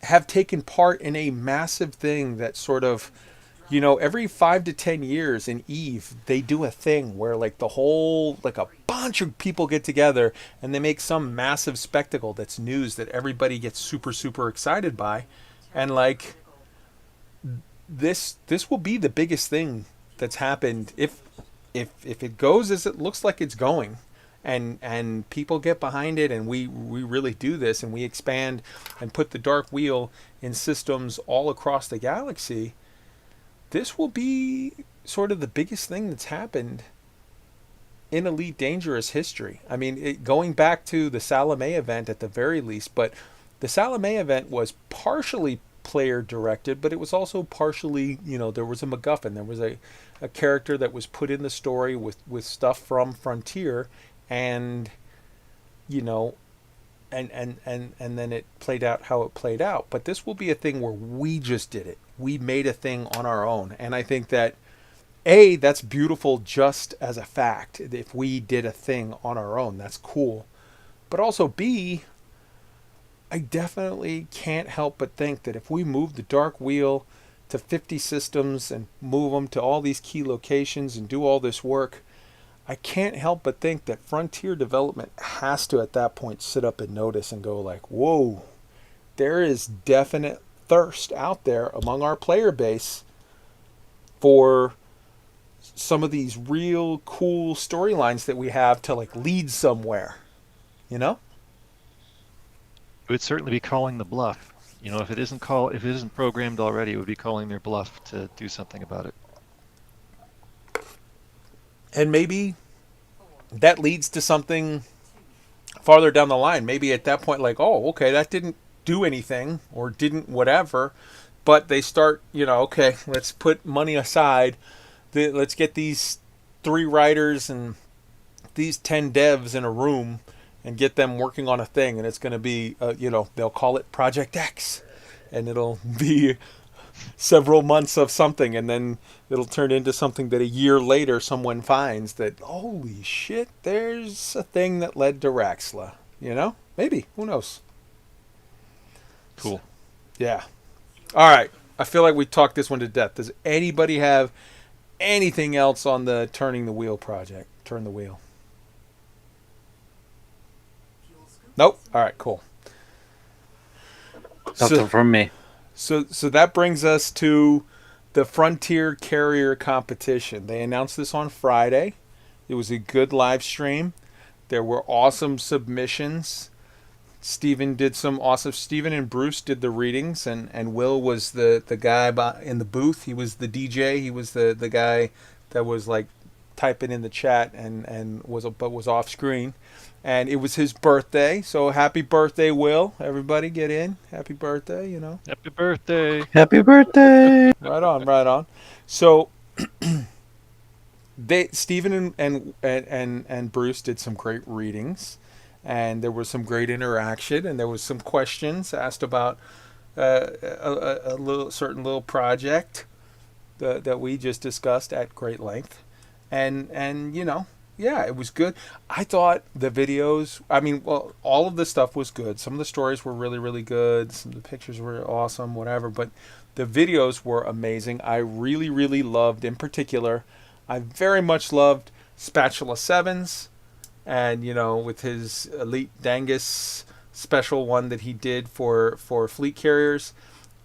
Speaker 2: have taken part in a massive thing that sort of, every 5 to 10 years in EVE, they do a thing where like the whole, like a bunch of people get together and they make some massive spectacle that's news that everybody gets super, super excited by. And like, this will be the biggest thing that's happened if it goes as it looks like it's going, and people get behind it, and we really do this, and we expand and put the Dark Wheel in systems all across the galaxy. This will be sort of the biggest thing that's happened in Elite Dangerous history. I mean, going back to the Salome event at the very least, but the Salome event was partially player directed, but it was also partially, there was a MacGuffin. There was a character that was put in the story with stuff from Frontier, and and then it played out how it played out. But this will be a thing where we just did it. We made a thing on our own. And I think that, A, that's beautiful just as a fact. If we did a thing on our own, that's cool. But also, B, I definitely can't help but think that if we move the Dark Wheel to 50 systems and move them to all these key locations and do all this work. I can't help but think that Frontier Development has to at that point sit up and notice and go like, whoa, there is definite thirst out there among our player base for some of these real cool storylines that we have to like lead somewhere, you know?
Speaker 3: It would certainly be calling the bluff. You know, if it isn't programmed already, it would be calling their bluff to do something about it.
Speaker 2: And maybe that leads to something farther down the line. Maybe at that point, like, oh, okay, that didn't do anything or didn't whatever. But they start, okay, let's put money aside. Let's get these 3 writers and these 10 devs in a room and get them working on a thing. And it's going to be, they'll call it Project X. And it'll be several months of something, and then it'll turn into something that a year later someone finds that, holy shit, there's a thing that led to Raxla. Maybe. Who knows?
Speaker 3: Cool.
Speaker 2: Yeah. All right. I feel like we talked this one to death. Does anybody have anything else on the Turning the Wheel project? Turn the wheel. Nope. All right, cool.
Speaker 1: Nothing from me.
Speaker 2: So that brings us to the Frontier Carrier competition. They announced this on Friday. It was a good live stream. There were awesome submissions. Steven and Bruce did the readings, and Will was the guy in the booth. He was the DJ. He was the guy that was like typing in the chat and was off screen. And it was his birthday, so happy birthday, Will. Everybody get in. Happy birthday,
Speaker 3: Happy birthday.
Speaker 1: Happy birthday.
Speaker 2: Right on. So Steven and Bruce did some great readings, and there was some great interaction, and there was some questions asked about a certain little project that we just discussed at great length. And yeah, it was good. I thought the videos, all of the stuff was good. Some of the stories were really, really good. Some of the pictures were awesome, whatever. But the videos were amazing. I really, really loved, in particular, I very much loved Spatula 7's. And, with his Elite Dangus special one that he did for fleet carriers.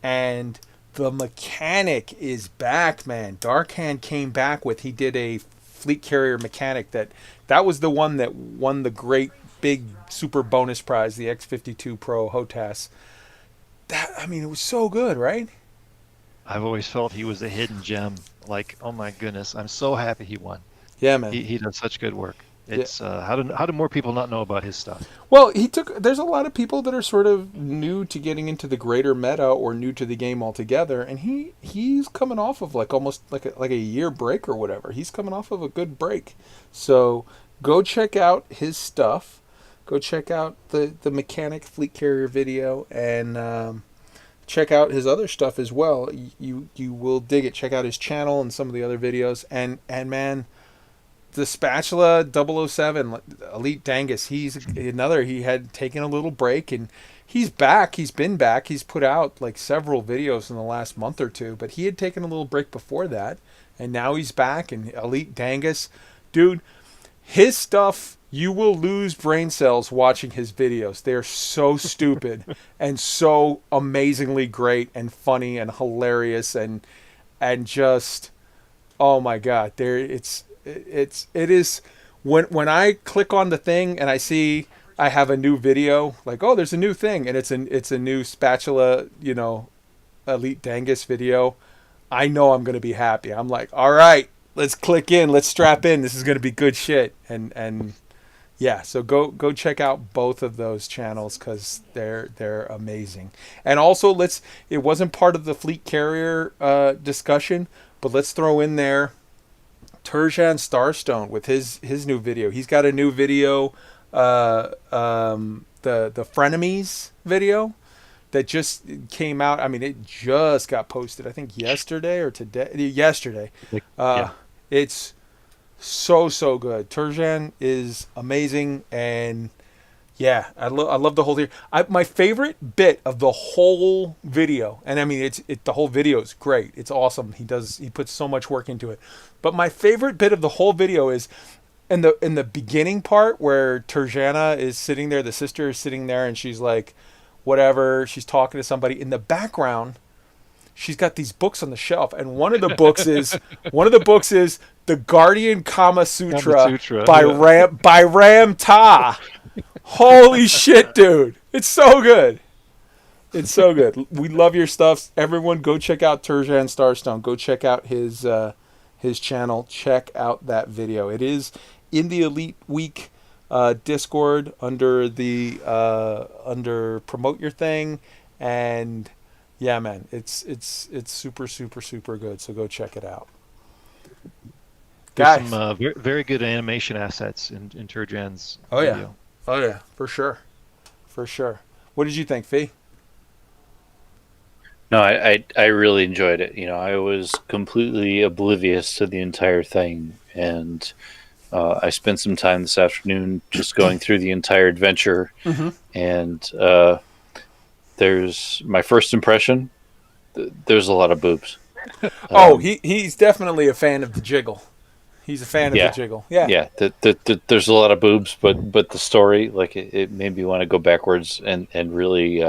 Speaker 2: And the mechanic is back, man. Darkhand came back he did a fleet carrier mechanic that was the one that won the great big super bonus prize, the X-52 Pro HOTAS. It was so good, right?
Speaker 3: I've always felt he was a hidden gem. Like, oh my goodness, I'm so happy he won.
Speaker 2: Yeah, man.
Speaker 3: He does such good work. It's how do more people not know about his stuff?
Speaker 2: Well, there's a lot of people that are sort of new to getting into the greater meta or new to the game altogether, and he's coming off of almost like a year break or whatever. He's coming off of a good break. So go check out his stuff. Go check out the mechanic fleet carrier video, and check out his other stuff as well. You will dig it. Check out his channel and some of the other videos. And man, the Spatula 007 Elite Dangus, he had taken a little break, and he's back. He's been back. He's put out several videos in the last month or two, but he had taken a little break before that, and now he's back. And Elite Dangus, dude, his stuff, you will lose brain cells watching his videos. They're so stupid and so amazingly great and funny and hilarious and just, oh my God, it is when I click on the thing and I see I have a new video, there's a new thing, and it's a new Spatula, Elite Dangus video. I know I'm going to be happy. I'm like, all right, let's click in, let's strap in. This is going to be good shit. And yeah, so go check out both of those channels because they're amazing. And also it wasn't part of the fleet carrier discussion, but let's throw in there Turjan Starstone with his new video. He's got a new video, the Frenemies video that just came out. It just got posted, I think yesterday or today. Yesterday.
Speaker 3: Yeah.
Speaker 2: It's so good. Turjan is amazing, and Yeah, I love the whole thing. My favorite bit of the whole video, and I mean the whole video is great. It's awesome. He puts so much work into it. But my favorite bit of the whole video is in the beginning part where Turjana is sitting there, the sister is sitting there, and she's like, whatever. She's talking to somebody in the background. She's got these books on the shelf, and one of the books is the Guardian Kama Sutra, by Ram Ta. Holy shit, dude. It's so good. It's so good. We love your stuff. Everyone go check out Turjan Starstone. Go check out his channel. Check out that video. It is in the Elite Week Discord under promote your thing, and yeah, man, it's super super super good. So go check it out.
Speaker 3: There's
Speaker 2: Guys,
Speaker 3: some very, very good animation assets in Turjan's
Speaker 2: oh yeah,
Speaker 3: video.
Speaker 2: oh yeah, for sure, for sure. What did you think, Fee?
Speaker 1: No, I really enjoyed it. You know, I was completely oblivious to the entire thing, and I spent some time this afternoon just going through the entire adventure.
Speaker 2: Mm-hmm.
Speaker 1: And there's my first impression. There's a lot of boobs.
Speaker 2: He's definitely a fan of the jiggle. He's a fan of the jiggle. Yeah.
Speaker 1: Yeah. There's a lot of boobs, but the story, like it made me want to go backwards and really,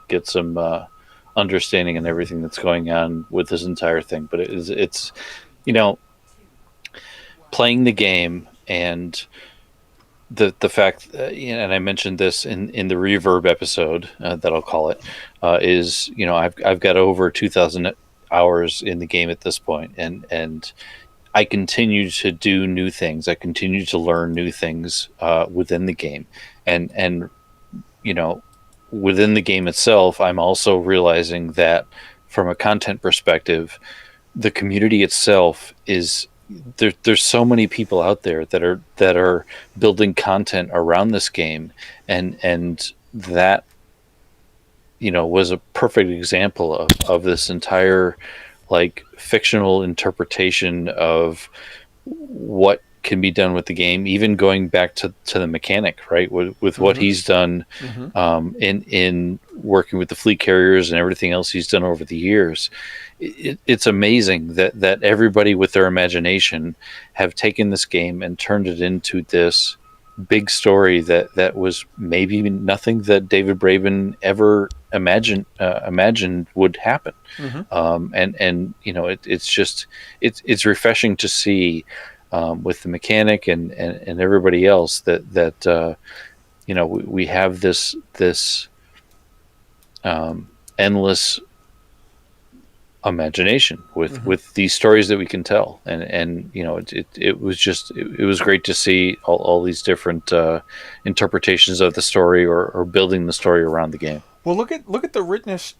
Speaker 1: get some understanding and everything that's going on with this entire thing. But it's playing the game and the fact, and I mentioned this in the Reverb episode that I'll call it, is I've got over 2,000 hours in the game at this point, and I continue to do new things. I continue to learn new things within the game, and within the game itself, I'm also realizing that from a content perspective, the community itself is there's so many people out there that are building content around this game, and that was a perfect example of this entire like fictional interpretation of what can be done with the game, even going back to the mechanic, right? With what he's done in working with the fleet carriers and everything else he's done over the years. It's amazing that everybody with their imagination have taken this game and turned it into this big story that was maybe nothing that David Braben ever imagined would happen. It's just it's refreshing to see with the mechanic and everybody else that we have this endless imagination with these stories that we can tell, and it was great to see all these different interpretations of the story or building the story around the game.
Speaker 2: Well, look at the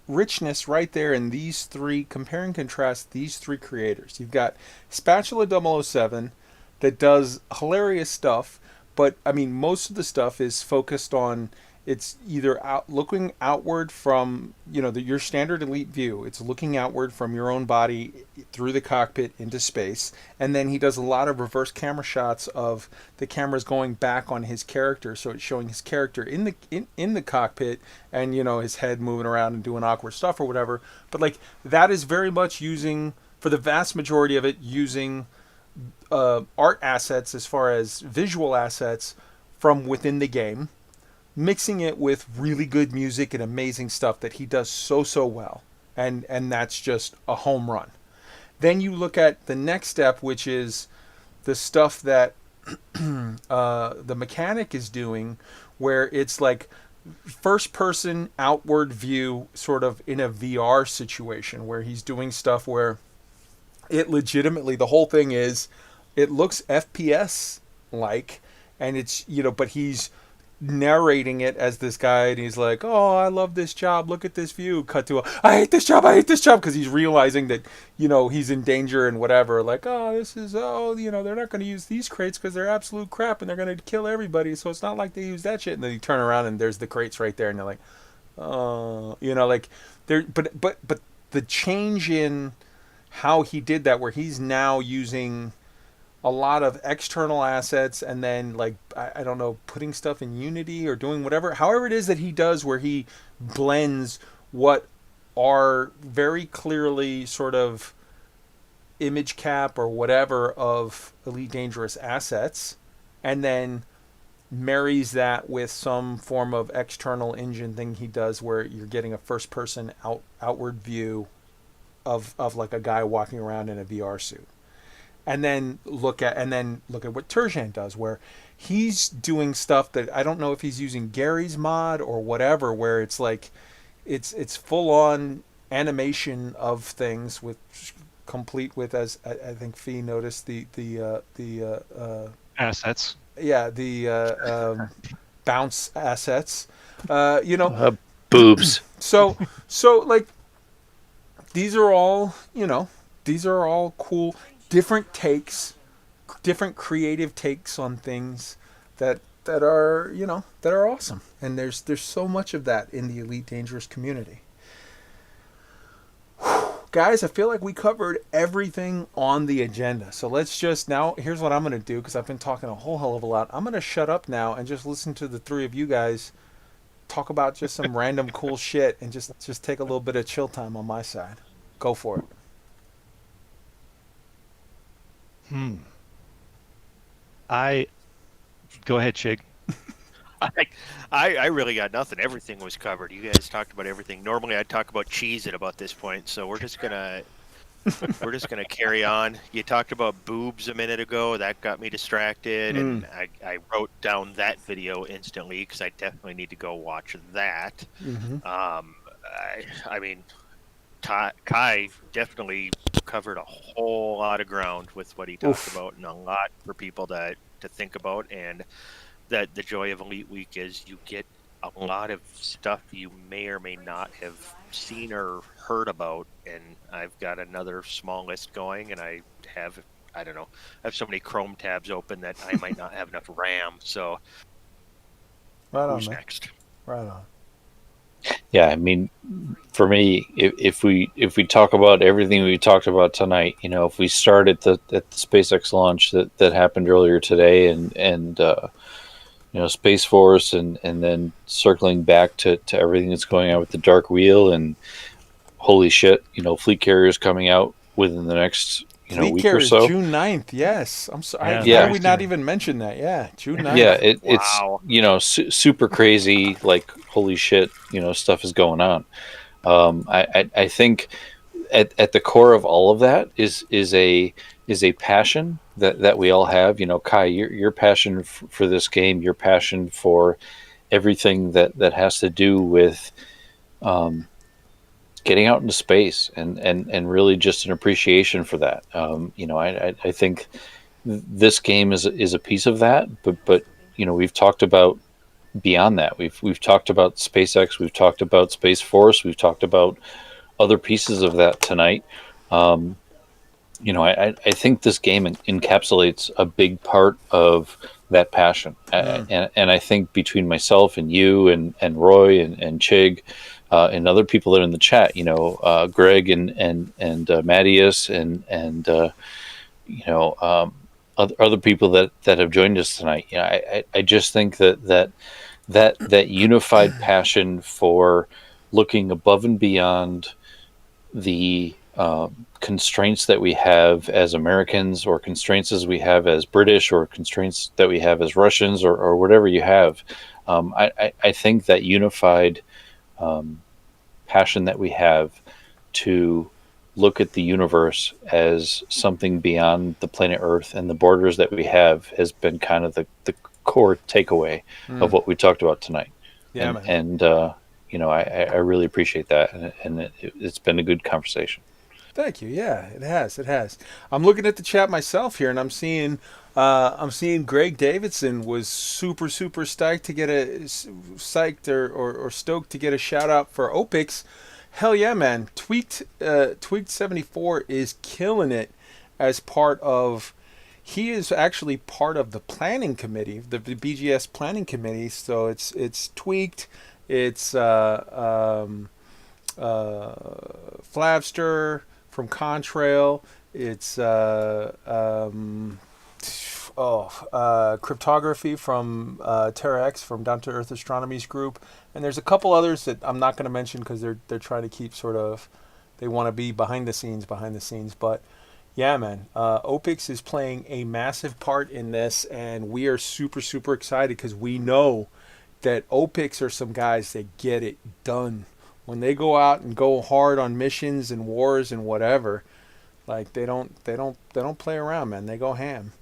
Speaker 2: richness right there in these three. Compare and contrast these three creators. You've got Spatula 007 that does hilarious stuff, but I mean most of the stuff is focused on it's either looking outward from your standard Elite view. It's looking outward from your own body through the cockpit into space, and then he does a lot of reverse camera shots of the cameras going back on his character, so it's showing his character in the cockpit, and his head moving around and doing awkward stuff or whatever. But like that is very much using, for the vast majority of it, using art assets as far as visual assets from within the game, mixing it with really good music and amazing stuff that he does so well, and that's just a home run. Then you look at the next step, which is the stuff that the mechanic is doing, where it's like first person outward view, sort of in a VR situation, where he's doing stuff where it legitimately, the whole thing is, it looks FPS like, and it's but he's narrating it as this guy, and he's like, oh, I love this job, look at this view, cut to I hate this job, because he's realizing that he's in danger and whatever, like, oh, this is they're not going to use these crates because they're absolute crap and they're going to kill everybody, so it's not like they use that shit. And then you turn around and there's the crates right there, and they're like, oh, like there, but the change in how he did that, where he's now using a lot of external assets, and then like I don't know, putting stuff in Unity or doing whatever, however it is that he does, where he blends what are very clearly sort of image cap or whatever of Elite Dangerous assets, and then marries that with some form of external engine thing he does, where you're getting a first person outward view of like a guy walking around in a VR suit. And then look at what Turjan does, where he's doing stuff that I don't know if he's using Gary's mod or whatever, where it's like it's full on animation of things with complete with, as I think Fee noticed,
Speaker 3: Assets.
Speaker 2: the bounce assets. You know,
Speaker 1: Boobs.
Speaker 2: so like these are all, these are all cool, different takes, different creative takes on things that are, that are awesome. And there's so much of that in the Elite Dangerous community. Guys, I feel like we covered everything on the agenda. So let's just now, here's what I'm going to do, because I've been talking a whole hell of a lot. I'm going to shut up now and just listen to the three of you guys talk about just some random cool shit, and just take a little bit of chill time on my side. Go for it.
Speaker 3: I go ahead, Chig.
Speaker 4: I really got nothing. Everything was covered. You guys talked about everything. Normally, I'd talk about cheese at about this point, so we're just gonna carry on. You talked about boobs a minute ago. That got me distracted, and I wrote down that video instantly because I definitely need to go watch that. I mean, Kai definitely covered a whole lot of ground with what he talked about, and a lot for people to think about. And that the joy of Elite Week is you get a lot of stuff you may or may not have seen or heard about. And I've got another small list going, and I don't know, I have so many Chrome tabs open that I might not have enough RAM. So who's next?
Speaker 2: Right on.
Speaker 1: Yeah, I mean, for me, if we talk about everything we talked about tonight, if we start at the SpaceX launch that happened earlier today, and Space Force, and then circling back to everything that's going on with the Dark Wheel, and holy shit, fleet carriers coming out within the next
Speaker 2: Fleet
Speaker 1: week
Speaker 2: carriers,
Speaker 1: or so.
Speaker 2: June 9th, yes. I'm sorry.
Speaker 3: Yeah.
Speaker 2: How did we not even mention that? Yeah, June 9th.
Speaker 1: Yeah,
Speaker 4: Wow.
Speaker 1: it's super crazy. Like, holy shit, stuff is going on. I think at the core of all of that is a passion that we all have. Kai, your passion for this game, your passion for everything that has to do with getting out into space, and really just an appreciation for that. I think this game is a piece of that, but we've talked about beyond that. We've talked about SpaceX, we've talked about Space Force, we've talked about other pieces of that tonight. I think this game encapsulates a big part of that passion. And I think between myself and you and Roy and Chig, and other people that are in the chat, Greg and Mattias and other people that have joined us tonight. I just think that unified passion for looking above and beyond the constraints that we have as Americans, or constraints as we have as British, or constraints that we have as Russians, or whatever you have. I think that unified passion that we have to look at the universe as something beyond the planet Earth and the borders that we have has been kind of the core takeaway of what we talked about tonight.
Speaker 2: Yeah,
Speaker 1: and I really appreciate that, and it's been a good conversation.
Speaker 2: Thank you. Yeah, it has. I'm looking at the chat myself here, and I'm seeing Greg Davidson was super stoked to get or stoked to get a shout out for OPIX. Hell yeah, man! Tweaked 74 is killing it as part of. He is actually part of the planning committee, the BGS planning committee. So it's Tweaked, it's Flabster from Contrail, it's cryptography from Terra X from Down to Earth Astronomy's group, and there's a couple others that I'm not going to mention because they're trying to keep sort of, they want to be behind the scenes, but yeah, man, OPIX is playing a massive part in this, and we are super super excited because we know that OPIX are some guys that get it done when they go out and go hard on missions and wars and whatever. Like they don't play around, man. They go ham,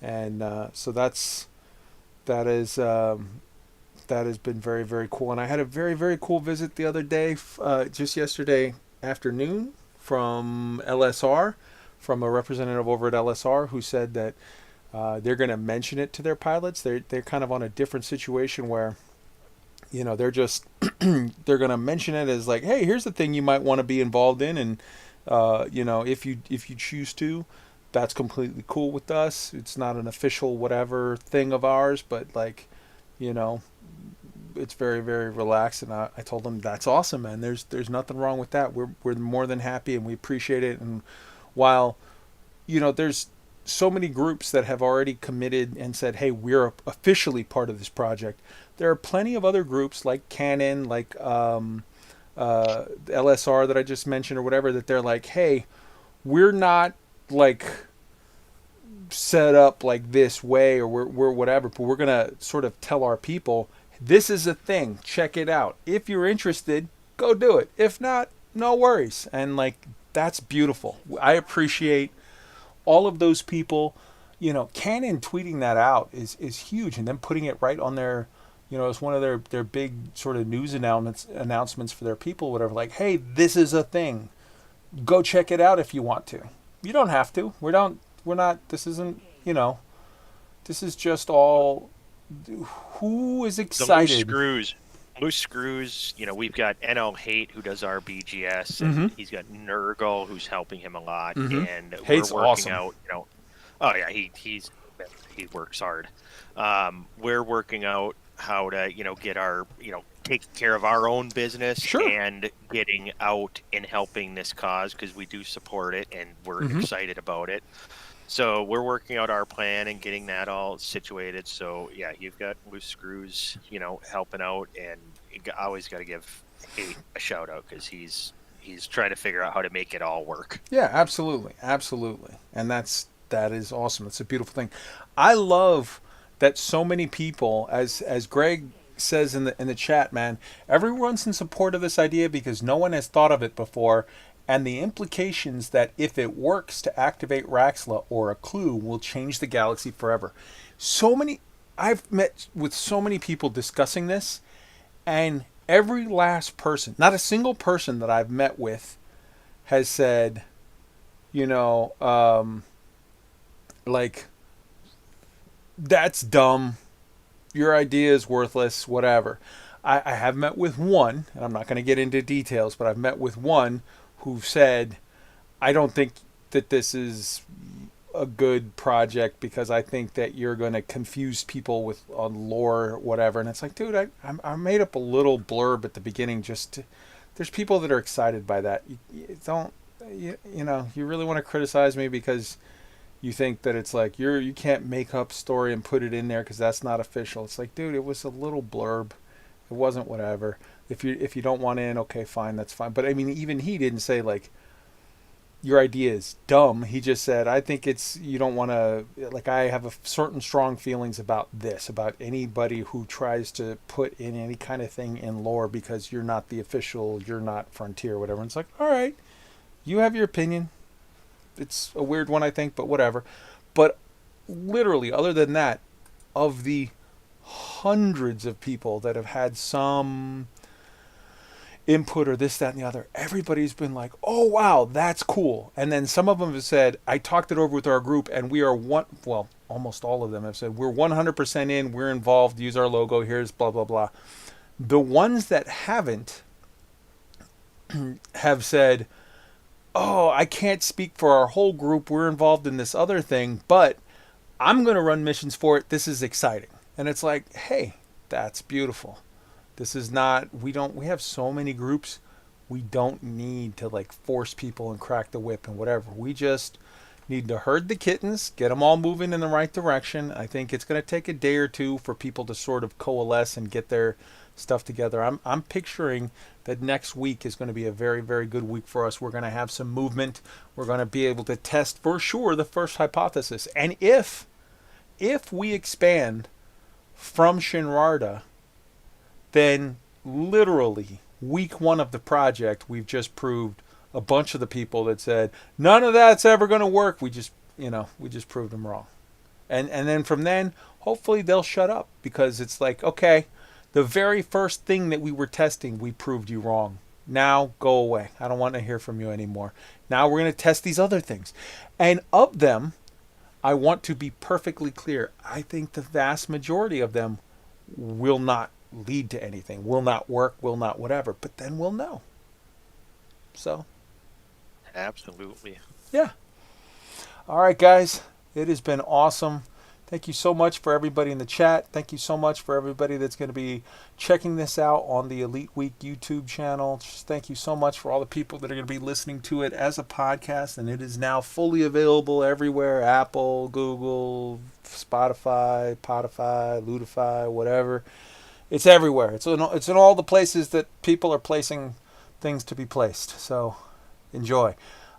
Speaker 2: and so that is that has been very very cool. And I had a very very cool visit the other day, just yesterday afternoon from LSR, from a representative over at LSR who said that they're going to mention it to their pilots. They're kind of on a different situation where, they're just they're going to mention it as like, hey, here's the thing you might want to be involved in, and if you choose to, that's completely cool with us. It's not an official whatever thing of ours, but like, it's very very relaxed. And I told them that's awesome, man. There's nothing wrong with that. We're more than happy and we appreciate it. And while there's so many groups that have already committed and said, hey, we're officially part of this project, there are plenty of other groups like Canon, like LSR that I just mentioned or whatever, that they're like, hey, we're not like set up like this way, or we're whatever, but we're gonna sort of tell our people this is a thing, check it out. If you're interested, go do it. If not, no worries. And like, that's beautiful. I appreciate all of those people. Canon tweeting that out is huge, and then putting it right on their, as one of their big sort of news announcements for their people, whatever. Like, hey, this is a thing. Go check it out if you want to. You don't have to. We're not. This isn't. This is just all. Who is excited?
Speaker 4: Loose screws. We've got NL Hate who does our BGS, and he's got Nurgle who's helping him a lot, and
Speaker 2: Hate's
Speaker 4: we're working
Speaker 2: awesome.
Speaker 4: out. Oh yeah, he works hard. We're working out how to get our taking care of our own business,
Speaker 2: Sure.
Speaker 4: and getting out and helping this cause, because we do support it and we're excited about it. So we're working out our plan and getting that all situated. So yeah, you've got Loose Screws helping out, and you always got to give Hate a shout out because he's trying to figure out how to make it all work.
Speaker 2: Yeah, absolutely, and that is awesome. It's a beautiful thing. I love that so many people, as Greg says in the chat, man, everyone's in support of this idea because no one has thought of it before, and the implications that if it works to activate Raxla or a clue will change the galaxy forever. I've met with so many people discussing this, and every last person, not a single person that I've met with, has said, like, that's dumb, your idea is worthless, whatever. I have met with one, and I'm not going to get into details, but I've met with one who said, I don't think that this is a good project because I think that you're going to confuse people with on lore or whatever. And it's like, dude, I made up a little blurb at the beginning there's people that are excited by that. You really want to criticize me because you think that it's like you can't make up story and put it in there because that's not official. It's like, dude, it was a little blurb. It wasn't whatever. If you don't want in, okay, fine, that's fine. But I mean, even he didn't say like your idea is dumb. He just said, I think you don't want to, like, I have a certain strong feelings about this, about anybody who tries to put in any kind of thing in lore because you're not the official, you're not Frontier, whatever. And it's like, all right, you have your opinion. It's a weird one, I think, but whatever. But literally, other than that, of the hundreds of people that have had some input or this, that, and the other, everybody's been like, oh, wow, that's cool. And then some of them have said, I talked it over with our group, and we are almost all of them have said, we're 100% in, we're involved, use our logo, here's blah, blah, blah. The ones that haven't have said, oh, I can't speak for our whole group, we're involved in this other thing, but I'm going to run missions for it, this is exciting. And it's like, hey, that's beautiful. This is not, we have so many groups, we don't need to like force people and crack the whip and whatever. We just, Need to herd the kittens, get them all moving in the right direction. I think it's going to take a day or two for people to sort of coalesce and get their stuff together. I'm picturing that next week is going to be a very, very good week for us. We're going to have some movement. We're going to be able to test for sure the first hypothesis. And if we expand from Shinrarda, then literally week one of the project, we've just proved a bunch of the people that said none of that's ever going to work. We just proved them wrong. And then from then, hopefully they'll shut up, because it's like, okay, the very first thing that we were testing, we proved you wrong. Now go away. I don't want to hear from you anymore. Now we're going to test these other things. And of them, I want to be perfectly clear. I think the vast majority of them will not lead to anything, will not work, will not whatever. But then we'll know. So.
Speaker 4: Absolutely.
Speaker 2: Yeah. All right, guys. It has been awesome. Thank you so much for everybody in the chat. Thank you so much for everybody that's going to be checking this out on the Elite Week YouTube channel. Just thank you so much for all the people that are going to be listening to it as a podcast. And it is now fully available everywhere. Apple, Google, Spotify, Podify, Ludify, whatever. It's everywhere. It's in all the places that people are placing things to be placed. So enjoy.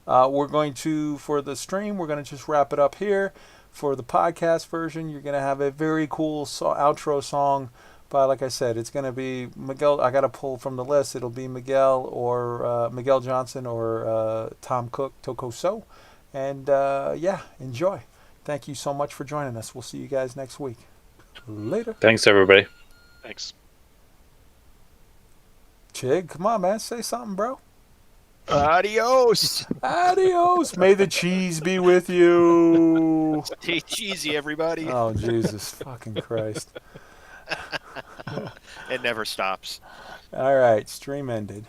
Speaker 2: We're going to, for the stream, we're going to just wrap it up here. For the podcast version, you're going to have a very cool outro song by, like I said, it's going to be Miguel. I got to pull from the list. It'll be Miguel or Miguel Johnson or Tom Cook, Toko So. And yeah, enjoy. Thank you so much for joining us. We'll see you guys next week. Later.
Speaker 1: Thanks, everybody.
Speaker 3: Thanks.
Speaker 2: Chig, come on, man. Say something, bro.
Speaker 4: Adios.
Speaker 2: Adios. May the cheese be with you.
Speaker 4: Stay cheesy, everybody.
Speaker 2: Oh, Jesus fucking Christ.
Speaker 4: It never stops.
Speaker 2: All right. Stream ended.